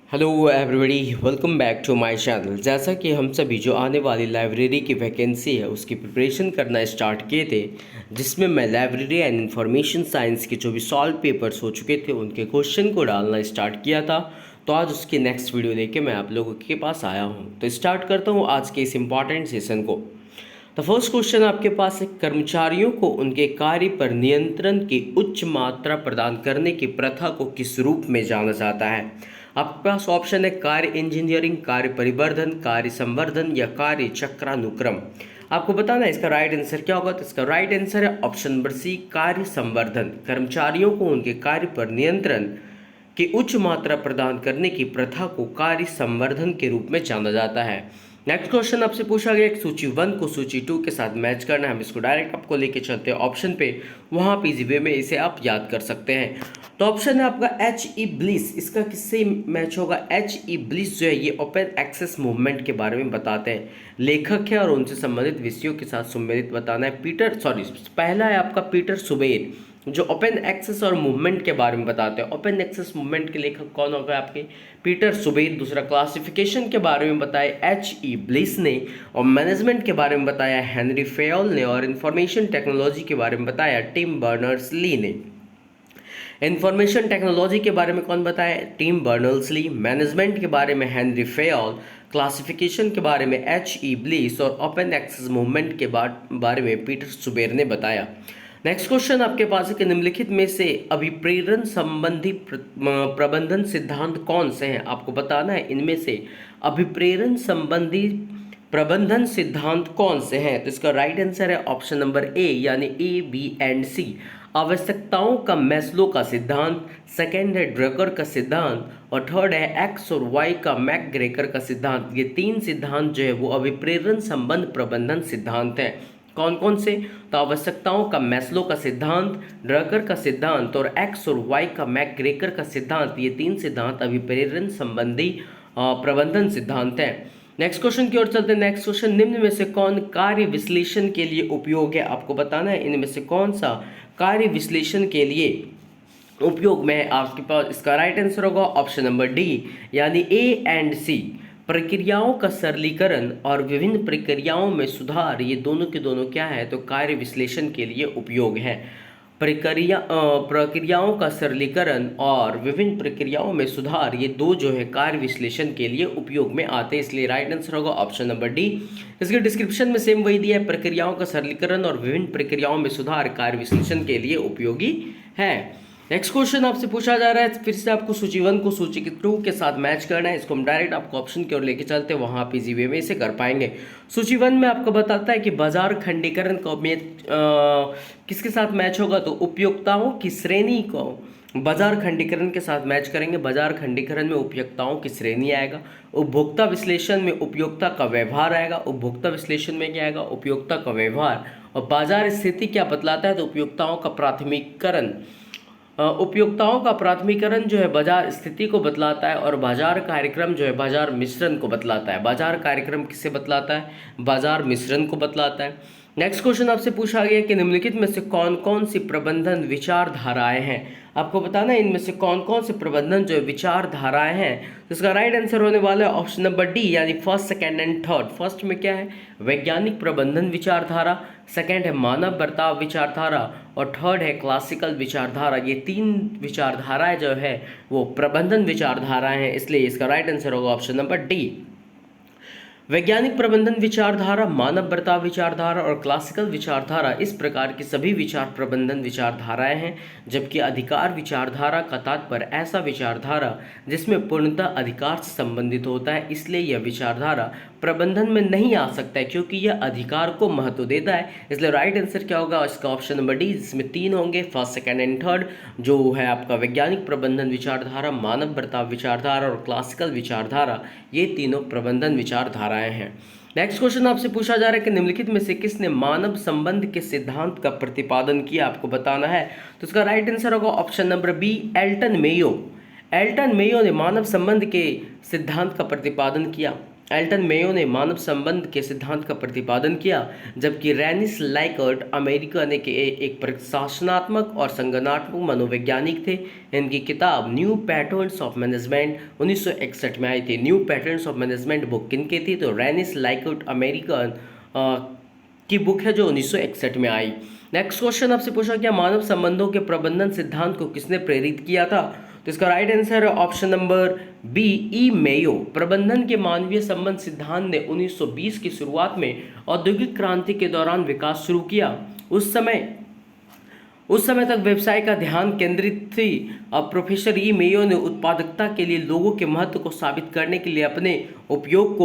Hello everybody, welcome back to my channel. जैसा कि हम सभी जो आने वाली लाइब्रेरी की वैकेंसी है उसकी प्रिपरेशन करना स्टार्ट किए थे, जिसमें मैं लाइब्रेरी एंड इंफॉर्मेशन साइंस के जो भी सॉल्व पेपर्स हो चुके थे उनके क्वेश्चन को डालना स्टार्ट किया था। तो आज उसकी नेक्स्ट वीडियो लेके मैं आप लोगों के पास आया हूँ। तो स्टार्ट करता हूँ आज के इस इम्पॉर्टेंट सेशन को। तो फर्स्ट क्वेश्चन आपके पास है, कर्मचारियों को उनके कार्य पर नियंत्रण की उच्च मात्रा प्रदान करने की प्रथा को किस रूप में जाना जाता है? आपके पास ऑप्शन है कार्य इंजीनियरिंग, कार्य परिवर्धन, कार्य संवर्धन या कार्य चक्रानुक्रम। आपको बताना है इसका राइट आंसर क्या होगा। तो इसका राइट आंसर है ऑप्शन नंबर सी, कार्य संवर्धन। कर्मचारियों को उनके कार्य पर नियंत्रण की उच्च मात्रा प्रदान करने की प्रथा को कार्य संवर्धन के रूप में जाना जाता है। नेक्स्ट क्वेश्चन आपसे पूछा गया कि सूची 1 को सूची 2 के साथ मैच करना है। हम इसको डायरेक्ट आपको लेके चलते हैं ऑप्शन पे, वहाँ पे इजी वे में इसे आप याद कर सकते हैं। तो ऑप्शन है आपका एच ई ब्लिस। इसका किससे मैच होगा? एच ई ब्लिस जो है ये ओपन एक्सेस मूवमेंट के बारे में बताते हैं। लेखक है और उनसे संबंधित विषयों के साथ सम्मिलित बताना है। पहला है आपका पीटर सुबेर, जो ओपन एक्सेस और मूवमेंट के बारे में बताते हैं। ओपन एक्सेस मूवमेंट के लेखक कौन हो गए आपके? पीटर सुबेर। दूसरा क्लासिफिकेशन के बारे में बताया एच ई ब्लिस ने, और मैनेजमेंट के बारे में बताया हेनरी फेयोल ने, और इंफॉर्मेशन टेक्नोलॉजी के बारे में बताया टिम बर्नर्स ली ने। इंफॉर्मेशन टेक्नोलॉजी के बारे में कौन बताया? Tim Berners Lee. मैनेजमेंट के बारे में हेनरी फेयोल, क्लासिफिकेशन के बारे में एच ई ब्लिस, और ओपन एक्सेस मूवमेंट के बारे में पीटर सुबेर ने बताया। नेक्स्ट क्वेश्चन आपके पास है कि निम्नलिखित में से अभिप्रेरण संबंधी प्रबंधन सिद्धांत कौन से हैं? आपको बताना है इनमें से अभिप्रेरण संबंधी प्रबंधन सिद्धांत कौन से हैं। तो इसका राइट आंसर है ऑप्शन नंबर ए, यानी ए, बी एंड सी। आवश्यकताओं का मैस्लो का सिद्धांत, सेकेंड है ड्रकर का सिद्धांत, और थर्ड है एक्स और वाई का मैकग्रेकर का सिद्धांत। ये तीन सिद्धांत जो है वो अभिप्रेरण संबंध प्रबंधन सिद्धांत हैं। कौन कौन से? तो आवश्यकताओं का मैस्लो का सिद्धांत, ड्रकर का सिद्धांत, और एक्स और वाई का मैकग्रेकर का सिद्धांत। ये तीन सिद्धांत अभिप्रेरण संबंधी प्रबंधन सिद्धांत हैं। नेक्स्ट क्वेश्चन की ओर चलते हैं। नेक्स्ट क्वेश्चन, निम्न में से कौन कार्य विश्लेषण के लिए उपयोग है? आपको बताना है इनमें से कौन सा कार्य विश्लेषण के लिए उपयोग में है। आपके पास इसका राइट आंसर होगा ऑप्शन नंबर डी, यानी ए एंड सी। प्रक्रियाओं का सरलीकरण और विभिन्न प्रक्रियाओं में सुधार, ये दोनों के दोनों क्या है? तो कार्य विश्लेषण के लिए उपयोग है। प्रक्रियाओं का सरलीकरण और विभिन्न प्रक्रियाओं में सुधार, ये दो जो है कार्य विश्लेषण के लिए उपयोग में आते हैं, इसलिए राइट आंसर होगा ऑप्शन नंबर डी। इसके डिस्क्रिप्शन में सेम वही दिया है, प्रक्रियाओं का सरलीकरण और विभिन्न प्रक्रियाओं में सुधार कार्य विश्लेषण के लिए उपयोगी है। नेक्स्ट क्वेश्चन आपसे पूछा जा रहा है, फिर से आपको सूची 1 को सूची 2 के साथ मैच करना है। इसको हम डायरेक्ट आपको ऑप्शन की ओर लेके चलते हैं, वहाँ आप इजी वे में इसे कर पाएंगे। सूची 1 में आपको बताता है कि बाजार खंडीकरण को किसके साथ मैच होगा? तो उपयोक्ताओं की श्रेणी को बाजार खंडीकरण के साथ मैच करेंगे। बाजार खंडीकरण में उपयोक्ताओं की श्रेणी आएगा। उपभोक्ता विश्लेषण में उपयोक्ता का व्यवहार आएगा। उपभोक्ता विश्लेषण में क्या आएगा? उपयोक्ता का व्यवहार। और बाजार स्थिति क्या बतलाता है? तो उपयोक्ताओं का प्राथमिकरण। उपयोक्ताओं का प्राथमिकरण जो है बाजार स्थिति को बतलाता है, और बाजार कार्यक्रम जो है बाजार मिश्रण को बतलाता है। बाजार कार्यक्रम किसे बतलाता है? बाजार मिश्रण को बतलाता है। नेक्स्ट क्वेश्चन आपसे पूछा गया कि निम्नलिखित में से कौन कौन सी प्रबंधन विचारधाराएं हैं? आपको बताना है इनमें से कौन कौन से प्रबंधन जो है विचारधाराएं हैं। तो इसका राइट आंसर होने वाला है ऑप्शन नंबर डी, यानी first, second and third. First में क्या है? वैज्ञानिक प्रबंधन विचारधारा, सेकंड है मानव बर्ताव विचारधारा, और थर्ड है क्लासिकल विचारधारा। ये तीन विचारधाराएं जो है वो प्रबंधन विचारधाराएं हैं, इसलिए इसका राइट आंसर होगा ऑप्शन नंबर डी। वैज्ञानिक प्रबंधन विचारधारा, मानव बर्ताव विचारधारा और क्लासिकल विचारधारा, इस प्रकार की सभी विचार प्रबंधन विचारधाराएं हैं। जबकि अधिकार विचारधारा का तात्पर्य ऐसा विचारधारा जिसमें पूर्णतः अधिकार से संबंधित होता है, इसलिए यह विचारधारा प्रबंधन में नहीं आ सकता है, क्योंकि यह अधिकार को महत्व देता है। इसलिए राइट आंसर क्या होगा? इसका ऑप्शन नंबर डी, जिसमें तीन होंगे, फर्स्ट, सेकंड एंड थर्ड, जो है आपका वैज्ञानिक प्रबंधन विचारधारा, मानव बर्ताव विचारधारा और क्लासिकल विचारधारा, ये तीनों प्रबंधन विचारधाराएं हैं। नेक्स्ट क्वेश्चन आपसे पूछा जा रहा है कि निम्नलिखित में से किसने मानव संबंध के सिद्धांत का प्रतिपादन किया? आपको बताना है। तो इसका राइट आंसर होगा option number B, Elton Mayo. Elton Mayo ने मानव संबंध के सिद्धांत का प्रतिपादन किया। एल्टन मेयो ने मानव संबंध के सिद्धांत का प्रतिपादन किया, जबकि रेनिस लाइकर्ट अमेरिका ने के एक प्रशासनात्मक और संगठनात्मक मनोवैज्ञानिक थे। इनकी किताब न्यू पैटर्न्स ऑफ मैनेजमेंट 1961 में आई थी। New patterns of management book किनकी थी? तो रेनिस लाइकर्ट अमेरिकन की बुक है जो 1961 में आई। नेक्स्ट क्वेश्चन आपसे पूछा गया, मानव संबंधों के प्रबंधन सिद्धांत को किसने प्रेरित किया था? तो इसका राइट आंसर है ऑप्शन नंबर बी, ई मेयो। प्रबंधन के मानवीय संबंध सिद्धांत ने 1920 की शुरुआत में औद्योगिक क्रांति के दौरान विकास शुरू किया। उस समय तक व्यवसाय का ध्यान केंद्रित थी। अब प्रोफेसर ई मेयो ने उत्पादकता के लिए लोगों के महत्व को साबित करने के लिए अपने प्रयोग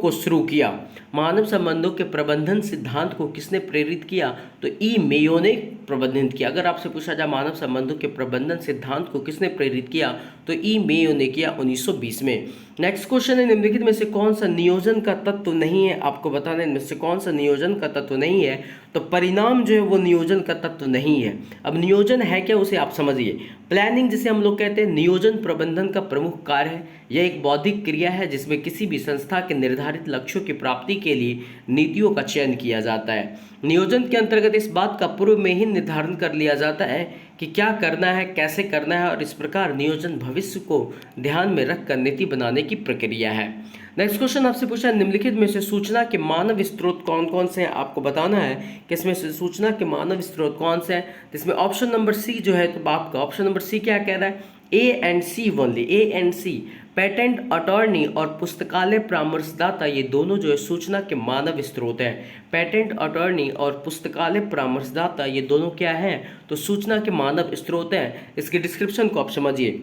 को शुरू किया। मानव संबंधों के प्रबंधन सिद्धांत को किसने प्रेरित किया? तो ई मेयो ने प्रबंधित किया। अगर आपसे पूछा जाए मानव संबंधों के प्रबंधन सिद्धांत को किसने प्रेरित किया, तो ई मेयो ने किया 1920 में। नेक्स्ट क्वेश्चन है, निम्नलिखित में से कौन सा नियोजन का तत्व नहीं है? आपको बताना है इनमें से कौन सा नियोजन का तत्व नहीं है। तो परिणाम जो है वो नियोजन का तत्व नहीं है। अब नियोजन है क्या, उसे आप समझिए। प्लानिंग जिसे हम लोग कहते हैं, नियोजन प्रबंधन का प्रमुख कार्य है। यह एक बौद्धिक क्रिया है जिसमें किसी भी संस्था के निर्धारित लक्ष्यों की प्राप्ति के लिए नीतियों का चयन किया जाता है। नियोजन के अंतर्गत इस बात का पूर्व में ही निर्धारण कर लिया जाता है कि क्या करना है, कैसे करना है, और इस प्रकार नियोजन भविष्य को ध्यान में रखकर नीति बनाने की प्रक्रिया है। नेक्स्ट क्वेश्चन आपसे पूछा है, निम्नलिखित में से सूचना के मानव स्रोत कौन कौन से हैं? आपको बताना है कि इसमें से सूचना के मानव स्रोत कौन से हैं। इसमें ऑप्शन नंबर सी जो है, तो आपका ऑप्शन नंबर सी क्या कह रहा है? A and C only, A and C. Patent attorney और पुस्तकालय परामर्शदाता, ये दोनों जो है सूचना के मानव स्रोत हैं। पेटेंट अटॉर्नी और पुस्तकालय परामर्शदाता, ये दोनों क्या हैं? तो सूचना के मानव स्रोत हैं। इसके डिस्क्रिप्शन को आप समझिए।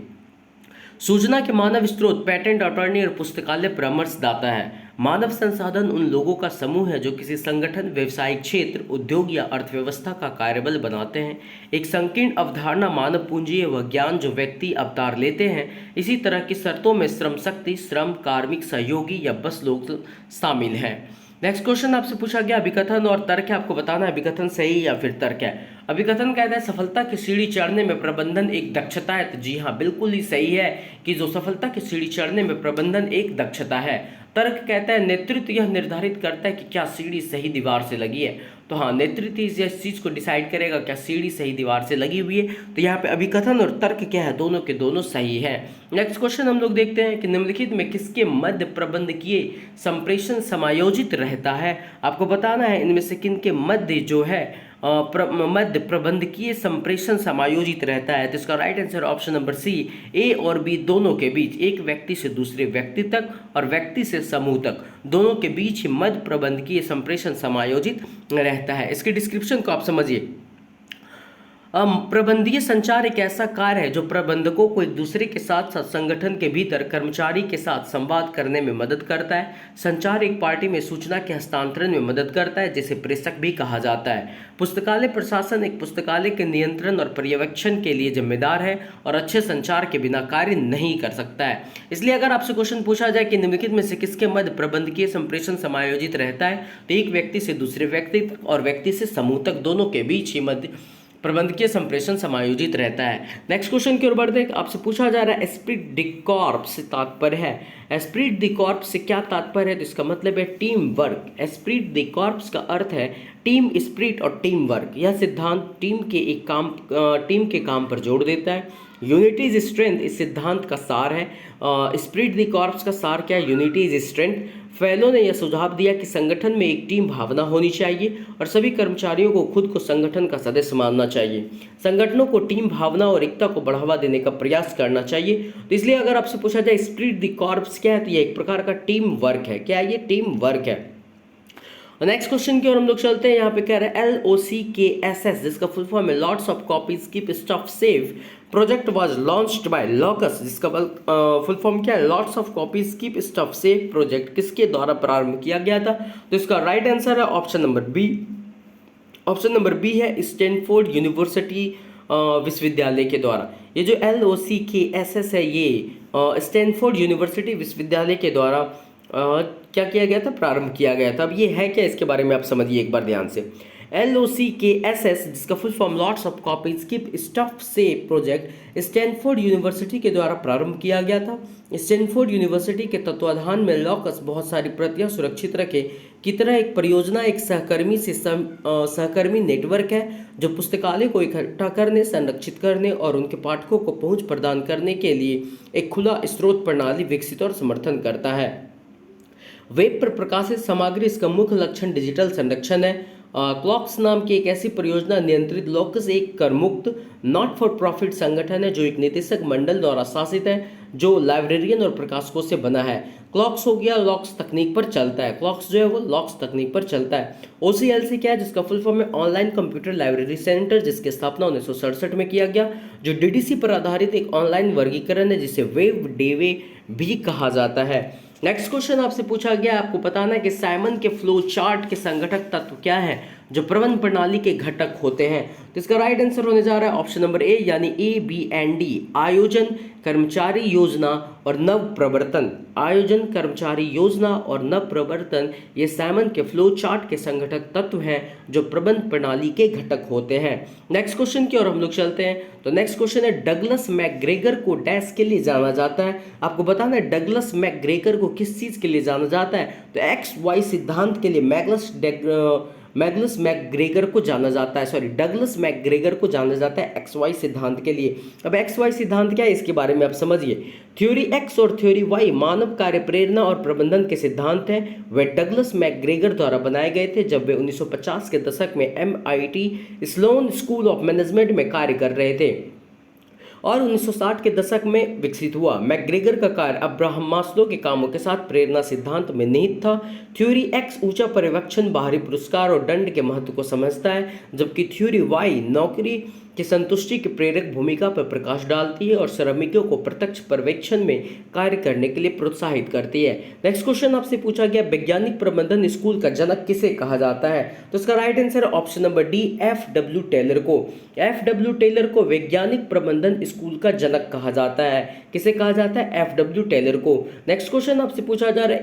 सूचना के मानव स्रोत पेटेंट अटॉर्नी और पुस्तकालय परामर्शदाता है। मानव संसाधन उन लोगों का समूह है जो किसी संगठन, व्यवसायिक क्षेत्र, उद्योग या अर्थव्यवस्था का कार्यबल बनाते हैं। एक संकीर्ण अवधारणा मानव पूंजी है वह ज्ञान जो व्यक्ति अवतार लेते हैं। इसी तरह की शर्तों में श्रम शक्ति, श्रम, कार्मिक सहयोगी या बस लोग शामिल हैं। नेक्स्ट क्वेश्चन आपसे पूछा गया, अभिकथन और तर्क है। आपको बताना है अभिकथन सही या फिर तर्क है। अभिकथन कहता है सफलता की सीढ़ी चढ़ने में प्रबंधन एक दक्षता है। तो जी हाँ, बिल्कुल ही सही है कि जो सफलता की सीढ़ी चढ़ने में प्रबंधन एक दक्षता है। तर्क कहता है नेतृत्व यह निर्धारित करता है कि क्या सीढ़ी सही दीवार से लगी है। तो हाँ, नेतृत्व इस चीज़ को डिसाइड करेगा क्या सीढ़ी सही दीवार से लगी हुई है। तो यहाँ पे अभिकथन और तर्क क्या है, दोनों के दोनों सही है। नेक्स्ट क्वेश्चन हम लोग देखते हैं कि निम्नलिखित में किसके मध्य प्रबंधकीय संप्रेषण समायोजित रहता है। आपको बताना है इनमें से किन के मध्य जो है मध्य प्रबंधकीय संप्रेषण समायोजित रहता है। तो इसका right answer option number C, A और बी दोनों के बीच, एक व्यक्ति से दूसरे व्यक्ति तक और व्यक्ति से समूह तक, दोनों के बीच ही मध्य प्रबंधकीय संप्रेषण समायोजित रहता है। इसके डिस्क्रिप्शन को आप समझिए। प्रबंधकीय संचार एक ऐसा कार्य है जो प्रबंधकों को एक दूसरे के साथ साथ संगठन के भीतर कर्मचारी के साथ संवाद करने में मदद करता है। संचार एक पार्टी में सूचना के हस्तांतरण में मदद करता है, जिसे प्रेषक भी कहा जाता है। पुस्तकालय प्रशासन एक पुस्तकालय के नियंत्रण और पर्यवेक्षण के लिए जिम्मेदार है और अच्छे संचार के बिना कार्य नहीं कर सकता है। इसलिए अगर आपसे क्वेश्चन पूछा जाए कि निम्नलिखित में से किसके मध्य प्रबंधकीय संप्रेषण समायोजित रहता है, तो एक व्यक्ति से दूसरे व्यक्ति तक और व्यक्ति से समूह तक, दोनों के बीच ही मध्य प्रबंधकीय संप्रेषण समायोजित रहता है। नेक्स्ट क्वेश्चन की ओर बढ़ते हैं। आपसे पूछा जा रहा है एस्प्रिट द कॉर्प्स से तात्पर्य है। एस्प्रिट द कॉर्प्स से क्या तात्पर्य है? तो इसका मतलब है team work. Esprit the corps का अर्थ है टीम स्पिरिट और टीम वर्क। यह सिद्धांत टीम के काम पर जोर देता है। यूनिटी इज स्ट्रेंथ इस सिद्धांत का सार है। स्पिरिट द कॉर्प्स का सार क्या है? Unity is strength. फेलो ने यह सुझाव दिया कि संगठन में एक टीम भावना होनी चाहिए और सभी कर्मचारियों को खुद को संगठन का सदस्य मानना चाहिए। संगठनों को टीम भावना और एकता को बढ़ावा देने का प्रयास करना चाहिए। तो इसलिए अगर आपसे पूछा जाए स्पिरिट द कॉर्प्स क्या है, तो यह एक प्रकार का टीम वर्क है। क्या है? ये टीम वर्क है। नेक्स्ट क्वेश्चन की ओर हम लोग चलते हैं। यहाँ पे कह रहा है LOCKSS, जिसका फुल फॉर्म है lots of copies keep stuff safe project was launched by LOCKSS, जिसका फुल फॉर्म क्या है? Lots of copies keep stuff safe project किसके द्वारा प्रारंभ किया गया था? तो इसका राइट आंसर है option number B. Option number B है स्टैनफोर्ड यूनिवर्सिटी विश्वविद्यालय के द्वारा। ये जो LOCKSS है ये स्टैनफोर्ड यूनिवर्सिटी विश्वविद्यालय के द्वारा क्या किया गया था? प्रारंभ किया गया था। अब ये है क्या, इसके बारे में आप समझिए एक बार ध्यान से। LOCKSS, जिसका full form lots of copies keep stuff से प्रोजेक्ट स्टैनफोर्ड यूनिवर्सिटी के द्वारा प्रारंभ किया गया था। स्टैनफोर्ड यूनिवर्सिटी के तत्वाधान में लॉकस बहुत सारी प्रतियां सुरक्षित रखे की तरह एक परियोजना एक सहकर्मी नेटवर्क है जो पुस्तकालय को इकट्ठा करने, संरक्षित करने और उनके पाठकों को पहुंच प्रदान करने के लिए एक खुला स्रोत प्रणाली विकसित और समर्थन करता है। वेब पर प्रकाशित सामग्री, इसका मुख्य लक्षण डिजिटल संरक्षण है। क्लॉक्स नाम की एक ऐसी परियोजना नियंत्रित लॉकस एक कर मुक्त नॉट फॉर प्रॉफिट संगठन है जो एक निदेशक मंडल द्वारा शासित है जो लाइब्रेरियन और प्रकाशकों से बना है। क्लॉक्स हो गया, लॉक्स तकनीक पर चलता है। क्लॉक्स जो है वो लॉक्स तकनीक पर चलता है। OCLC क्या है, जिसका फुल फॉर्म है ऑनलाइन कंप्यूटर लाइब्रेरी सेंटर, जिसकी स्थापना 1967 में किया गया, जो DDC पर आधारित एक ऑनलाइन वर्गीकरण है जिसे वेब डेवे भी कहा जाता है। नेक्स्ट क्वेश्चन आपसे पूछा गया, आपको बताना है कि साइमन के फ्लो चार्ट के संगठक तत्व क्या है जो प्रबंधन प्रणाली के घटक होते हैं। तो इसका राइट आंसर होने जा रहा है ऑप्शन नंबर ए यानी ABND, आयोजन, कर्मचारी योजना और नव प्रवर्तन। आयोजन, कर्मचारी योजना और नव प्रवर्तन ये साइमन के फ्लो चार्ट के संगठक तत्व हैं जो प्रबंधन प्रणाली के घटक होते हैं। नेक्स्ट क्वेश्चन की ओर हम लोग चलते हैं। तो नेक्स्ट क्वेश्चन है, डगलस मैकग्रेगर को डैश के लिए जाना जाता है। आपको बताना है डगलस मैकग्रेगर को किस चीज के लिए जाना जाता है। तो XY सिद्धांत के लिए डगलस मैकग्रेगर को जाना जाता है XY सिद्धांत के लिए। अब XY सिद्धांत क्या है इसके बारे में आप समझिए। थ्योरी X और थ्योरी Y मानव कार्य प्रेरणा और प्रबंधन के सिद्धांत हैं। वे डगलस मैकग्रेगर द्वारा बनाए गए थे जब वे 1950 के दशक में MIT Sloan school of management में कार्य कर रहे थे और 1960 के दशक में विकसित हुआ। मैकग्रेगर का कार्य अब्राहम मास्लो के कामों के साथ प्रेरणा सिद्धांत में निहित था। थ्योरी X ऊंचा पर्यवेक्षण, बाहरी पुरस्कार और दंड के महत्व को समझता है, जबकि थ्योरी Y नौकरी की संतुष्टि की प्रेरक भूमिका पर प्रकाश डालती है और श्रमिकों को प्रत्यक्ष पर्यवेक्षण में कार्य करने के लिए प्रोत्साहित करती है। नेक्स्ट क्वेश्चन आपसे पूछा गया, वैज्ञानिक प्रबंधन स्कूल का जनक किसे कहा जाता है। तो इसका right answer option number D, FW Taylor को। FW टेलर को वैज्ञानिक प्रबंधन स्कूल का जनक कहा जाता है। किसे कहा जाता है? FW टेलर को। नेक्स्ट क्वेश्चन आपसे पूछा जा रहा है,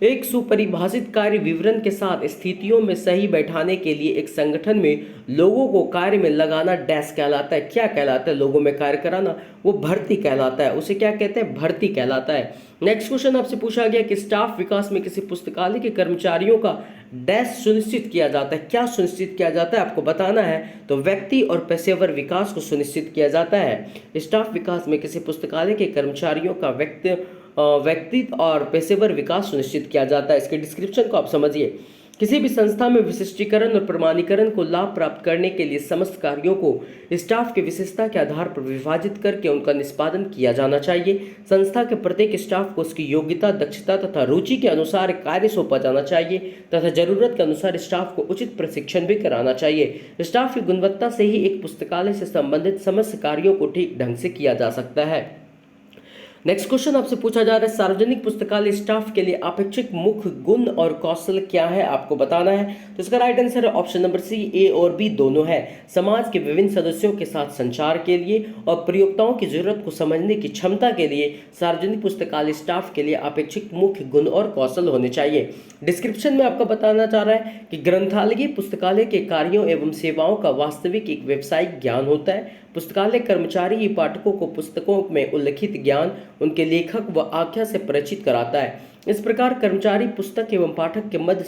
एक सुपरिभाषित कार्य विवरण के साथ स्थितियों में सही बैठाने के लिए एक संगठन में लोगों को कार्य में लगाना डैश कहलाता है। क्या कहलाता है? लोगों में कार्य कराना, वो भर्ती कहलाता है। उसे क्या कहते हैं? भर्ती कहलाता है। नेक्स्ट क्वेश्चन आपसे पूछा गया कि स्टाफ विकास में किसी पुस्तकालय के कर्मचारियों का डैश सुनिश्चित किया जाता है। क्या सुनिश्चित किया जाता है आपको बताना है। तो व्यक्ति और पेशेवर विकास को सुनिश्चित किया जाता है। स्टाफ विकास में किसी पुस्तकालय के कर्मचारियों का व्यक्तित्व और पेशेवर विकास सुनिश्चित किया जाता है। इसके डिस्क्रिप्शन को आप समझिए। किसी भी संस्था में विशिष्टीकरण और प्रमाणीकरण को लाभ प्राप्त करने के लिए समस्त कार्यों को स्टाफ की विशेषता के आधार पर विभाजित करके उनका निष्पादन किया जाना चाहिए। संस्था के प्रत्येक स्टाफ को उसकी योग्यता, दक्षता तथा रुचि के अनुसार कार्य सौंपा जाना चाहिए तथा जरूरत के अनुसार स्टाफ को उचित प्रशिक्षण भी कराना चाहिए। स्टाफ की गुणवत्ता से ही एक पुस्तकालय से संबंधित समस्त कार्यों को ठीक ढंग से किया जा सकता है। नेक्स्ट क्वेश्चन आपसे पूछा जा रहा है, सार्वजनिक पुस्तकालय स्टाफ के लिए अपेक्षित मुख्य गुण और कौशल क्या है आपको बताना है। तो इसका राइट आंसर है ऑप्शन नंबर सी, A और B दोनों है। समाज के विभिन्न सदस्यों के साथ संचार के लिए और प्रयोक्ताओं की जरूरत को समझने की क्षमता के लिए सार्वजनिक पुस्तकालय स्टाफ के लिए अपेक्षित मुख्य गुण और कौशल होने चाहिए। डिस्क्रिप्शन में आपका बताना चाह रहा है कि ग्रंथालय पुस्तकालय के कार्यों एवं सेवाओं का वास्तविक एक व्यावसायिक ज्ञान होता है। पुस्तकालय कर्मचारी ही पाठकों को पुस्तकों में उल्लिखित ज्ञान, उनके लेखक व आख्या से परिचित कराता है। इस प्रकार कर्मचारी पुस्तक एवं पाठक के मध्य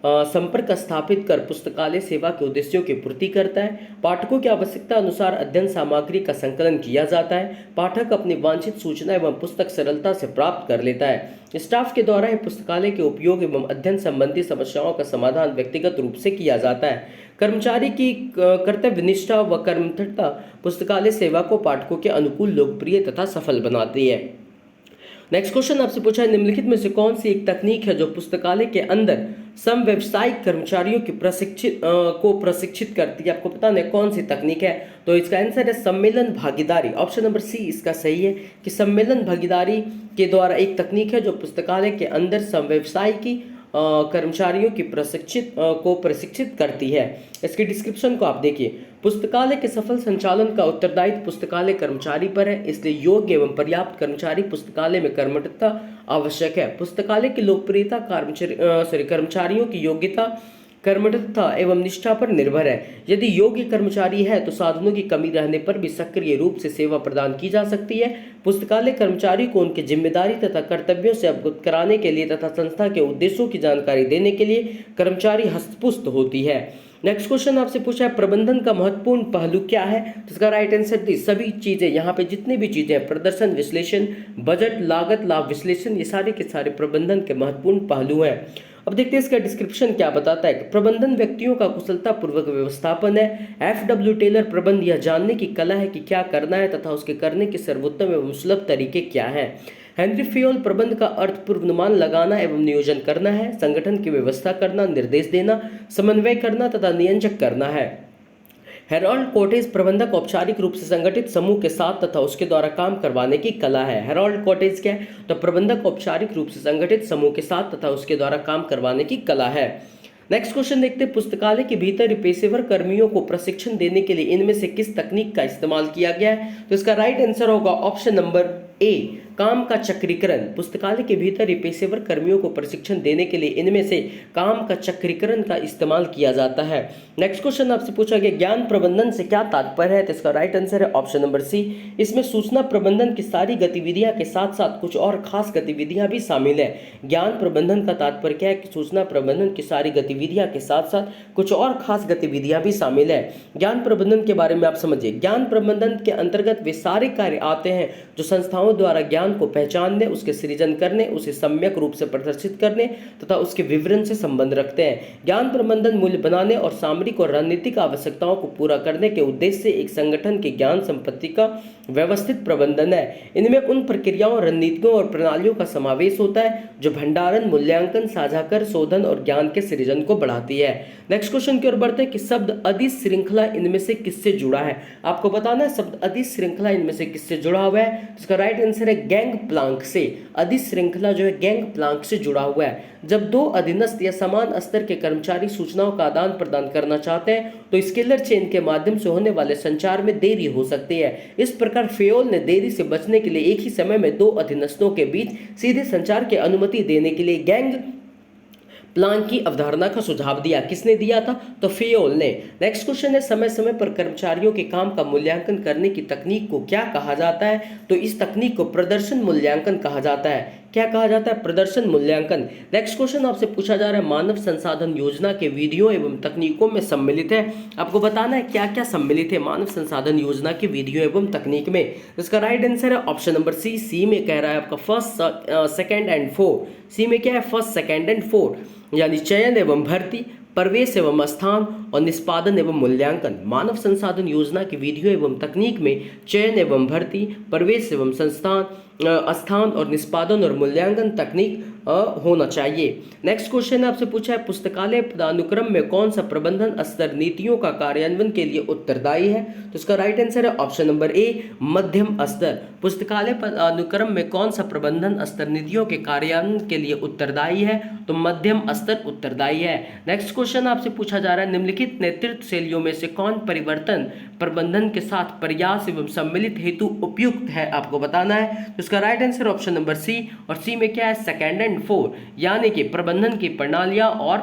संपर्क स्थापित कर पुस्तकालय सेवा के उद्देश्यों की पूर्ति करता है। पाठकों की आवश्यकता अनुसार अध्ययन सामग्री का संकलन किया जाता है। पाठक अपनी वांछित सूचना एवं पुस्तक सरलता से प्राप्त कर लेता है। स्टाफ के द्वारा ही पुस्तकालय के उपयोग एवं अध्ययन संबंधी समस्याओं का समाधान व्यक्तिगत रूप से किया जाता है। कर्मचारी की कर्तव्यनिष्ठा व कर्मठता पुस्तकालय सेवा को पाठकों के अनुकूल, लोकप्रिय तथा सफल बनाती है। नेक्स्ट क्वेश्चन आपसे पूछा है, निम्नलिखित में से कौन सी एक तकनीक है जो पुस्तकालय के अंदर समव्यवसायिक कर्मचारियों की प्रशिक्षित करती है। आपको पता नहीं कौन सी तकनीक है। तो इसका आंसर है सम्मेलन भागीदारी। ऑप्शन नंबर सी इसका सही है कि सम्मेलन भागीदारी के द्वारा एक तकनीक है जो पुस्तकालय के अंदर समव्यवसायिकी कर्मचारियों की प्रशिक्षित करती है। इसके डिस्क्रिप्शन को आप देखिए। पुस्तकालय के सफल संचालन का उत्तरदायित्व पुस्तकालय कर्मचारी पर है, इसलिए योग्य एवं पर्याप्त कर्मचारी पुस्तकालय में कर्मठता आवश्यक है। पुस्तकालय की लोकप्रियता कर्मचारियों की योग्यता कर्मठता एवं निष्ठा पर निर्भर है। यदि योग्य कर्मचारी है तो साधनों की कमी रहने पर भी सक्रिय रूप से सेवा प्रदान की जा सकती है। पुस्तकालय कर्मचारी को उनके जिम्मेदारी तथा कर्तव्यों से अवगत कराने के लिए तथा संस्था के उद्देश्यों की जानकारी देने के लिए कर्मचारी हस्तपुस्त होती है। नेक्स्ट क्वेश्चन आपसे पूछा है प्रबंधन का महत्वपूर्ण पहलू क्या है, तो इसका राइट आंसर दी सभी चीजें, यहाँ पे जितनी भी चीजें हैं, प्रदर्शन विश्लेषण, बजट, लागत, लाभ विश्लेषण, ये सारे के सारे प्रबंधन के महत्वपूर्ण पहलू हैं। अब देखते हैं इसका डिस्क्रिप्शन क्या बताता है। प्रबंधन व्यक्तियों का कुशलता पूर्वक व्यवस्थापन है। FW टेलर प्रबंध यह जानने की कला है कि क्या करना है तथा उसके करने के सर्वोत्तम एवं सुलभ तरीके क्या हैं। हेनरी फेयोल प्रबंध का अर्थ पूर्वानुमान लगाना एवं नियोजन करना है, संगठन की व्यवस्था करना, निर्देश देना, समन्वय करना तथा नियंत्रण करना है। हेरोल्ड कोटेज प्रबंधक औपचारिक रूप से संगठित समूह के साथ तथा उसके द्वारा काम करवाने की कला है। हेरोल्ड कोटेज क्या है, तो प्रबंधक औपचारिक रूप से संगठित समूह के साथ तथा उसके द्वारा काम करवाने की कला है। नेक्स्ट क्वेश्चन देखते हैं पुस्तकालय के भीतर पेशेवर कर्मियों को प्रशिक्षण देने के लिए इनमें से किस तकनीक का इस्तेमाल किया गया है, तो इसका राइट आंसर होगा ऑप्शन नंबर ए, काम का चक्रीकरण। पुस्तकालय के भीतर पेशेवर कर्मियों को प्रशिक्षण देने के लिए इनमें से काम का चक्रीकरण का इस्तेमाल किया जाता है। नेक्स्ट क्वेश्चन आपसे पूछा गया ज्ञान प्रबंधन से क्या तात्पर्य है, तो इसका राइट आंसर है ऑप्शन नंबर सी, इसमें सूचना प्रबंधन की सारी गतिविधियां के साथ साथ कुछ और खास गतिविधियां भी शामिल है। ज्ञान प्रबंधन का तात्पर्य क्या है कि सूचना प्रबंधन की सारी गतिविधियां के साथ साथ कुछ और खास गतिविधियां भी शामिल है। ज्ञान प्रबंधन के बारे में आप समझिए, ज्ञान प्रबंधन के अंतर्गत वे सारे कार्य आते हैं जो संस्थाओं द्वारा ज्ञान को पहचानने, उसके सृजन करने, उसे सम्यक रूप से प्रदर्शित करने तथा उसके विवरण से संबंध रखते हैं। ज्ञान प्रबंधन मूल्य बनाने और सामरिक और रणनीतिक आवश्यकताओं को पूरा करने के उद्देश्य से एक संगठन की ज्ञान संपत्ति का व्यवस्थित प्रबंधन है। इनमें उन प्रक्रियाओं, रणनीतियों और प्रणालियों का समावेश होता है जो भंडारण, मूल्यांकन, साझा कर, शोधन और ज्ञान के सृजन को बढ़ाती है। नेक्स्ट क्वेश्चन की ओर बढ़ते हैं कि शब्द अधिश्रृंखला इनमें से किससे जुड़ा है। आपको बताना है शब्द अधिश्रृंखला इनमें से किससे जुड़ा हुआ है, इसका राइट आंसर है गैंग प्लांक से। अधिश्रृंखला जो है गैंग प्लांक से जुड़ा हुआ है। जब दो अधीनस्थ या समान स्तर के कर्मचारी सूचनाओं का आदान प्रदान करना चाहते हैं तो स्केलर चेन के माध्यम से होने वाले संचार में देरी हो सकती है। इस प्रकार फेयोल ने देरी से बचने के लिए एक ही समय में दो अधीनस्थों के बीच सीधे संचार की अनुमति देने के लिए गैंग प्लांक की अवधारणा का सुझाव दिया। किसने दिया था, तो फेयोल ने। नेक्स्ट क्वेश्चन है समय समय पर कर्मचारियों के काम का मूल्यांकन करने की तकनीक को क्या कहा जाता है, तो इस तकनीक को प्रदर्शन मूल्यांकन कहा जाता है। क्या कहा जाता है, प्रदर्शन मूल्यांकन। नेक्स्ट क्वेश्चन आपसे पूछा जा रहा है मानव संसाधन योजना के विधियों एवं तकनीकों में सम्मिलित है। आपको बताना है क्या क्या सम्मिलित है मानव संसाधन योजना के विधियों एवं तकनीक में। इसका राइट आंसर है ऑप्शन नंबर सी। सी में कह रहा है आपका फर्स्ट, सेकंड एंड फोर्थ। सी में क्या है, फर्स्ट, सेकंड एंड फोर्थ, यानी चयन एवं भर्ती, प्रवेश एवं स्थान और निष्पादन एवं मूल्यांकन। मानव संसाधन योजना की विधियों एवं तकनीक में चयन एवं भर्ती, प्रवेश एवं स्थान और निष्पादन और मूल्यांकन तकनीक होना चाहिए। नेक्स्ट क्वेश्चन आपसे पूछा है पुस्तकालय पदानुक्रम में कौन सा प्रबंधन स्तर नीतियों का कार्यान्वयन के लिए उत्तरदायी है, तो इसका राइट आंसर है ऑप्शन नंबर ए, मध्यम स्तर। पुस्तकालय पदानुक्रम में कौन सा प्रबंधन स्तर नीतियों के कार्यान्वयन के लिए उत्तरदायी है, तो मध्यम स्तर उत्तरदायी है। नेक्स्ट क्वेश्चन आपसे पूछा जा रहा है निम्नलिखित नेतृत्व शैलियों में से कौन परिवर्तन प्रबंधन के साथ प्रयास एवं सम्मिलित हेतु उपयुक्त है, आपको बताना है। तो इसका right answer option number C, और सी में क्या है, सेकंड एंड फोर, यानी कि प्रबंधन की प्रणालियां और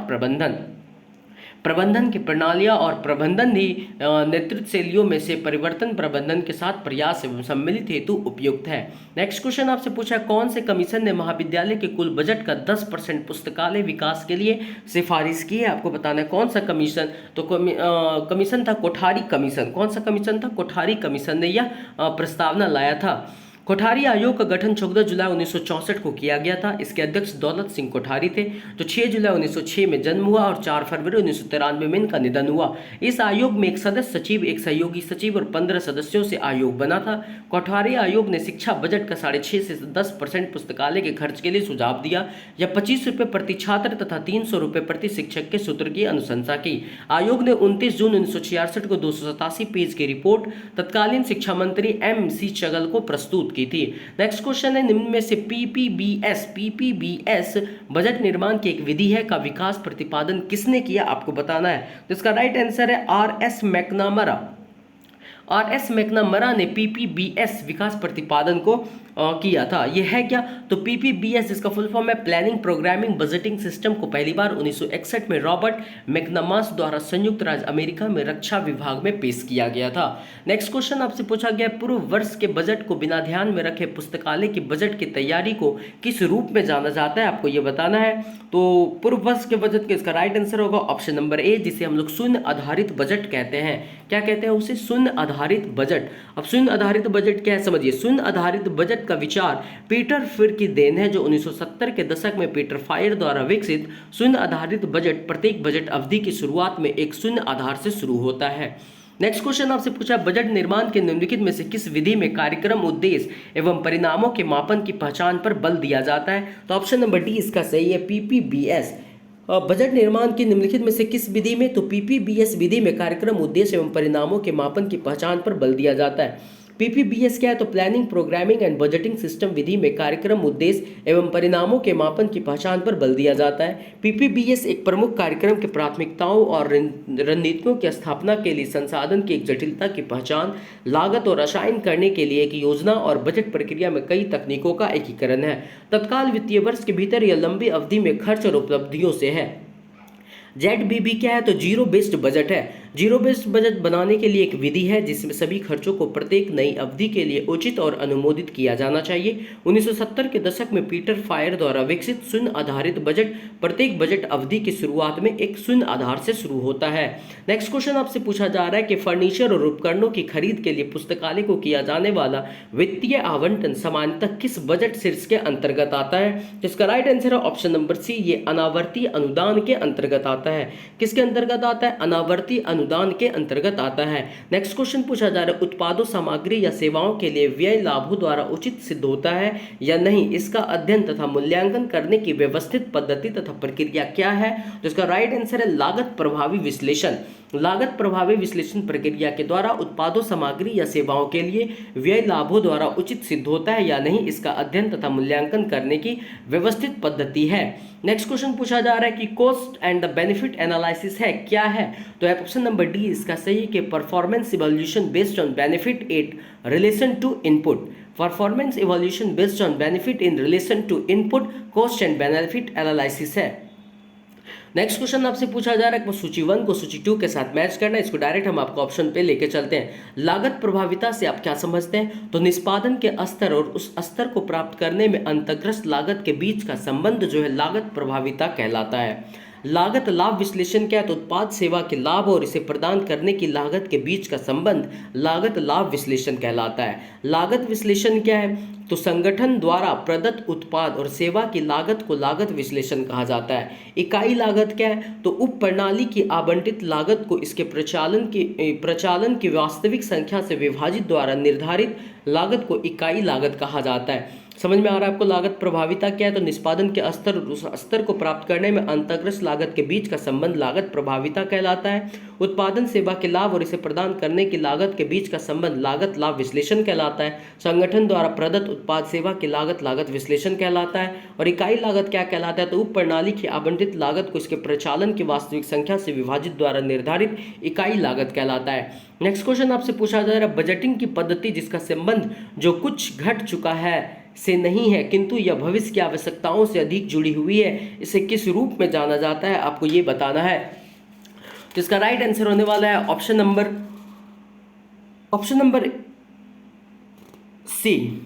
प्रबंधन की प्रणालियां और प्रबंधन ही नेतृत्व शैलियों में से परिवर्तन प्रबंधन के साथ प्रयास एवं सम्मिलित हेतु उपयुक्त है। नेक्स्ट क्वेश्चन आपसे पूछा कौन से कमीशन ने महाविद्यालय के कुल बजट का 10% पुस्तकालय विकास के लिए सिफारिश की है, आपको बताना है कौन सा कमीशन, तो कमीशन था कोठारी कमीशन। कौन सा कमीशन था, कोठारी कमीशन ने यह प्रस्तावना लाया था। कोठारी आयोग का गठन 14 जुलाई 1964 को किया गया था। इसके अध्यक्ष दौलत सिंह कोठारी थे, जो 6 जुलाई 1906 में जन्म हुआ और 4 फरवरी 1993 में इनका निधन हुआ। इस आयोग में एक सदस्य सचिव, एक सहयोगी सचिव और 15 सदस्यों से आयोग बना था। कोठारी आयोग ने शिक्षा बजट का 6.5 से 10% पुस्तकालय के खर्च के लिए सुझाव दिया। यह 25 रुपये प्रति छात्र तथा 300 रुपये प्रति शिक्षक के सूत्र की अनुशंसा की। आयोग ने 29 जून 1966 को 287 पेज की रिपोर्ट तत्कालीन शिक्षा मंत्री MC चगल को प्रस्तुत की थी। नेक्स्ट क्वेश्चन है निम्न में से पीपीबीएस बजट निर्माण की एक विधि है का विकास प्रतिपादन किसने किया, आपको बताना है। तो इसका राइट आंसर है RS मैकनामरा। RS मैकनमरा ने PPBS विकास प्रतिपादन को किया था। यह है क्या? तो PPBS इसका फुल फॉर्म है प्लानिंग प्रोग्रामिंग बजटिंग सिस्टम को पहली बार 1961 में रॉबर्ट मैकनमास द्वारा संयुक्त राज्य अमेरिका में रक्षा विभाग में पेश किया गया था। नेक्स्ट क्वेश्चन आपसे पूछा गया, पूर्व वर्ष के बजट को बिना ध्यान में रखे पुस्तकालय की बजट की तैयारी को किस रूप में जाना जाता है? आपको यह बताना है। तो पूर्व वर्ष के बजट के इसका राइट आंसर होगा ऑप्शन नंबर ए, जिसे हम लोग शून्य आधारित बजट कहते हैं। क्या कहते हैं उसे? शून्य आधारित बजट। अब शून्य आधारित बजट क्या है समझिए। शून्य आधारित बजट का विचार पीटर फिर की देन है, जो 1970 के दशक में पीटर फायर द्वारा विकसित शून्य आधारित बजट प्रत्येक बजट अवधि की शुरुआत में एक शून्य आधार से शुरू होता है। नेक्स्ट क्वेश्चन आपसे पूछा, बजट निर्माण के निम्नलिखित में से किस विधि में कार्यक्रम उद्देश्य एवं परिणामों के मापन की पहचान पर बल दिया जाता है? तो ऑप्शन नंबर डी इसका सही है, PPBS। बजट निर्माण की निम्नलिखित में से किस विधि में? तो PPBS विधि में कार्यक्रम उद्देश्य एवं परिणामों के मापन की पहचान पर बल दिया जाता है। PPBS क्या है? तो planning programming and budgeting system विधि में कार्यक्रम उद्देश्य एवं परिणामों के मापन की पहचान पर बल दिया जाता है। PPBS एक प्रमुख कार्यक्रम के प्राथमिकताओं और रणनीतियों की स्थापना के लिए संसाधन की एक जटिलता की पहचान, लागत और असाइन करने के लिए एक योजना और बजट प्रक्रिया में कई तकनीकों का एकीकरण है। तत्काल वित्तीय वर्ष के भीतर यह लंबी अवधि में खर्च और उपलब्धियों से है। ZBB क्या है? तो जीरो बेस्ड बजट है। जीरो बेस्ड बजट बनाने के लिए एक विधि है जिसमें सभी खर्चों को प्रत्येक नई अवधि के लिए उचित और अनुमोदित किया जाना चाहिए। 1970 के दशक में पीटर फायर द्वारा विकसित शून्य आधारित बजट प्रत्येक बजट अवधि की शुरुआत में एक शून्य आधार से शुरू होता है। नेक्स्ट क्वेश्चन आपसे पूछा जा रहा है कि फर्नीचर और उपकरणों की खरीद के लिए पुस्तकालय को किया जाने वाला वित्तीय आवंटन सामान्यतः किस बजट शीर्ष के अंतर्गत आता है? इसका राइट आंसर है ऑप्शन नंबर सी, ये अनावर्ती अनुदान के अंतर्गत आता है। किसके अंतर्गत आता है? अनावर्ती अनुदान के अंतर्गत आता है। नेक्स्ट क्वेश्चन पूछा जा रहा है, उत्पादों सामग्री या सेवाओं के लिए व्यय लाभों द्वारा उचित सिद्ध होता है या नहीं? इसका अध्ययन तथा मूल्यांकन करने की व्यवस्थित पद्धति तथा प्रक्रिया क्या है? तो इसका राइट आंसर है लागत प्रभावी विश्लेषण। लागत प्रभावी विश्लेषण प्रक्रिया के द्वारा उत्पादों सामग्री या सेवाओं के लिए व्यय लाभों द्वारा उचित सिद्ध होता है या नहीं, इसका अध्ययन तथा मूल्यांकन करने की व्यवस्थित पद्धति है। नेक्स्ट क्वेश्चन पूछा जा रहा है कि cost and the benefit analysis है क्या है? तो ऑप्शन नंबर डी इसका सही है कि performance evolution based on benefit in relation to input. Performance evolution based on benefit in relation to input cost and benefit analysis है। नेक्स्ट क्वेश्चन आपसे पूछा जा रहा है सूची 1 को सूची 2 के साथ मैच करना है। इसको डायरेक्ट हम आपको ऑप्शन पे लेके चलते हैं। लागत प्रभाविता से आप क्या समझते हैं? तो निष्पादन के स्तर और उस स्तर को प्राप्त करने में अंतर्ग्रस्त लागत के बीच का संबंध जो है लागत प्रभाविता कहलाता है। लागत लाभ विश्लेषण क्या है? तो उत्पाद सेवा के लाभ और इसे प्रदान करने की लागत के बीच का संबंध लागत लाभ विश्लेषण कहलाता है। लागत विश्लेषण क्या है? तो संगठन द्वारा प्रदत्त उत्पाद और सेवा की लागत को लागत विश्लेषण कहा जाता है। इकाई लागत क्या है? तो उप प्रणाली की आवंटित लागत को इसके प्रचालन की वास्तविक संख्या से विभाजित द्वारा निर्धारित लागत को इकाई लागत कहा जाता है। समझ में आ रहा है आपको लागत प्रभाविता क्या है? तो निष्पादन के स्तर उस स्तर को प्राप्त करने में अंतर्ग्रस्त लागत के बीच का संबंध लागत प्रभाविता कहलाता है। उत्पादन सेवा के लाभ और इसे प्रदान करने की लागत के बीच का संबंध लागत लाभ विश्लेषण कहलाता है। संगठन द्वारा प्रदत्त उत्पाद सेवा की लागत लागत विश्लेषण कहलाता है। और इकाई लागत क्या कहलाता है? तो उप प्रणाली की आवंटित लागत को इसके प्रचालन की वास्तविक संख्या से विभाजित द्वारा निर्धारित इकाई लागत कहलाता है। नेक्स्ट क्वेश्चन आपसे पूछा जा रहा है, बजटिंग की पद्धति जिसका संबंध जो कुछ घट चुका है से नहीं है किंतु यह भविष्य की आवश्यकताओं से अधिक जुड़ी हुई है, इसे किस रूप में जाना जाता है? आपको ये बताना है। तो इसका राइट आंसर होने वाला है ऑप्शन नंबर सी,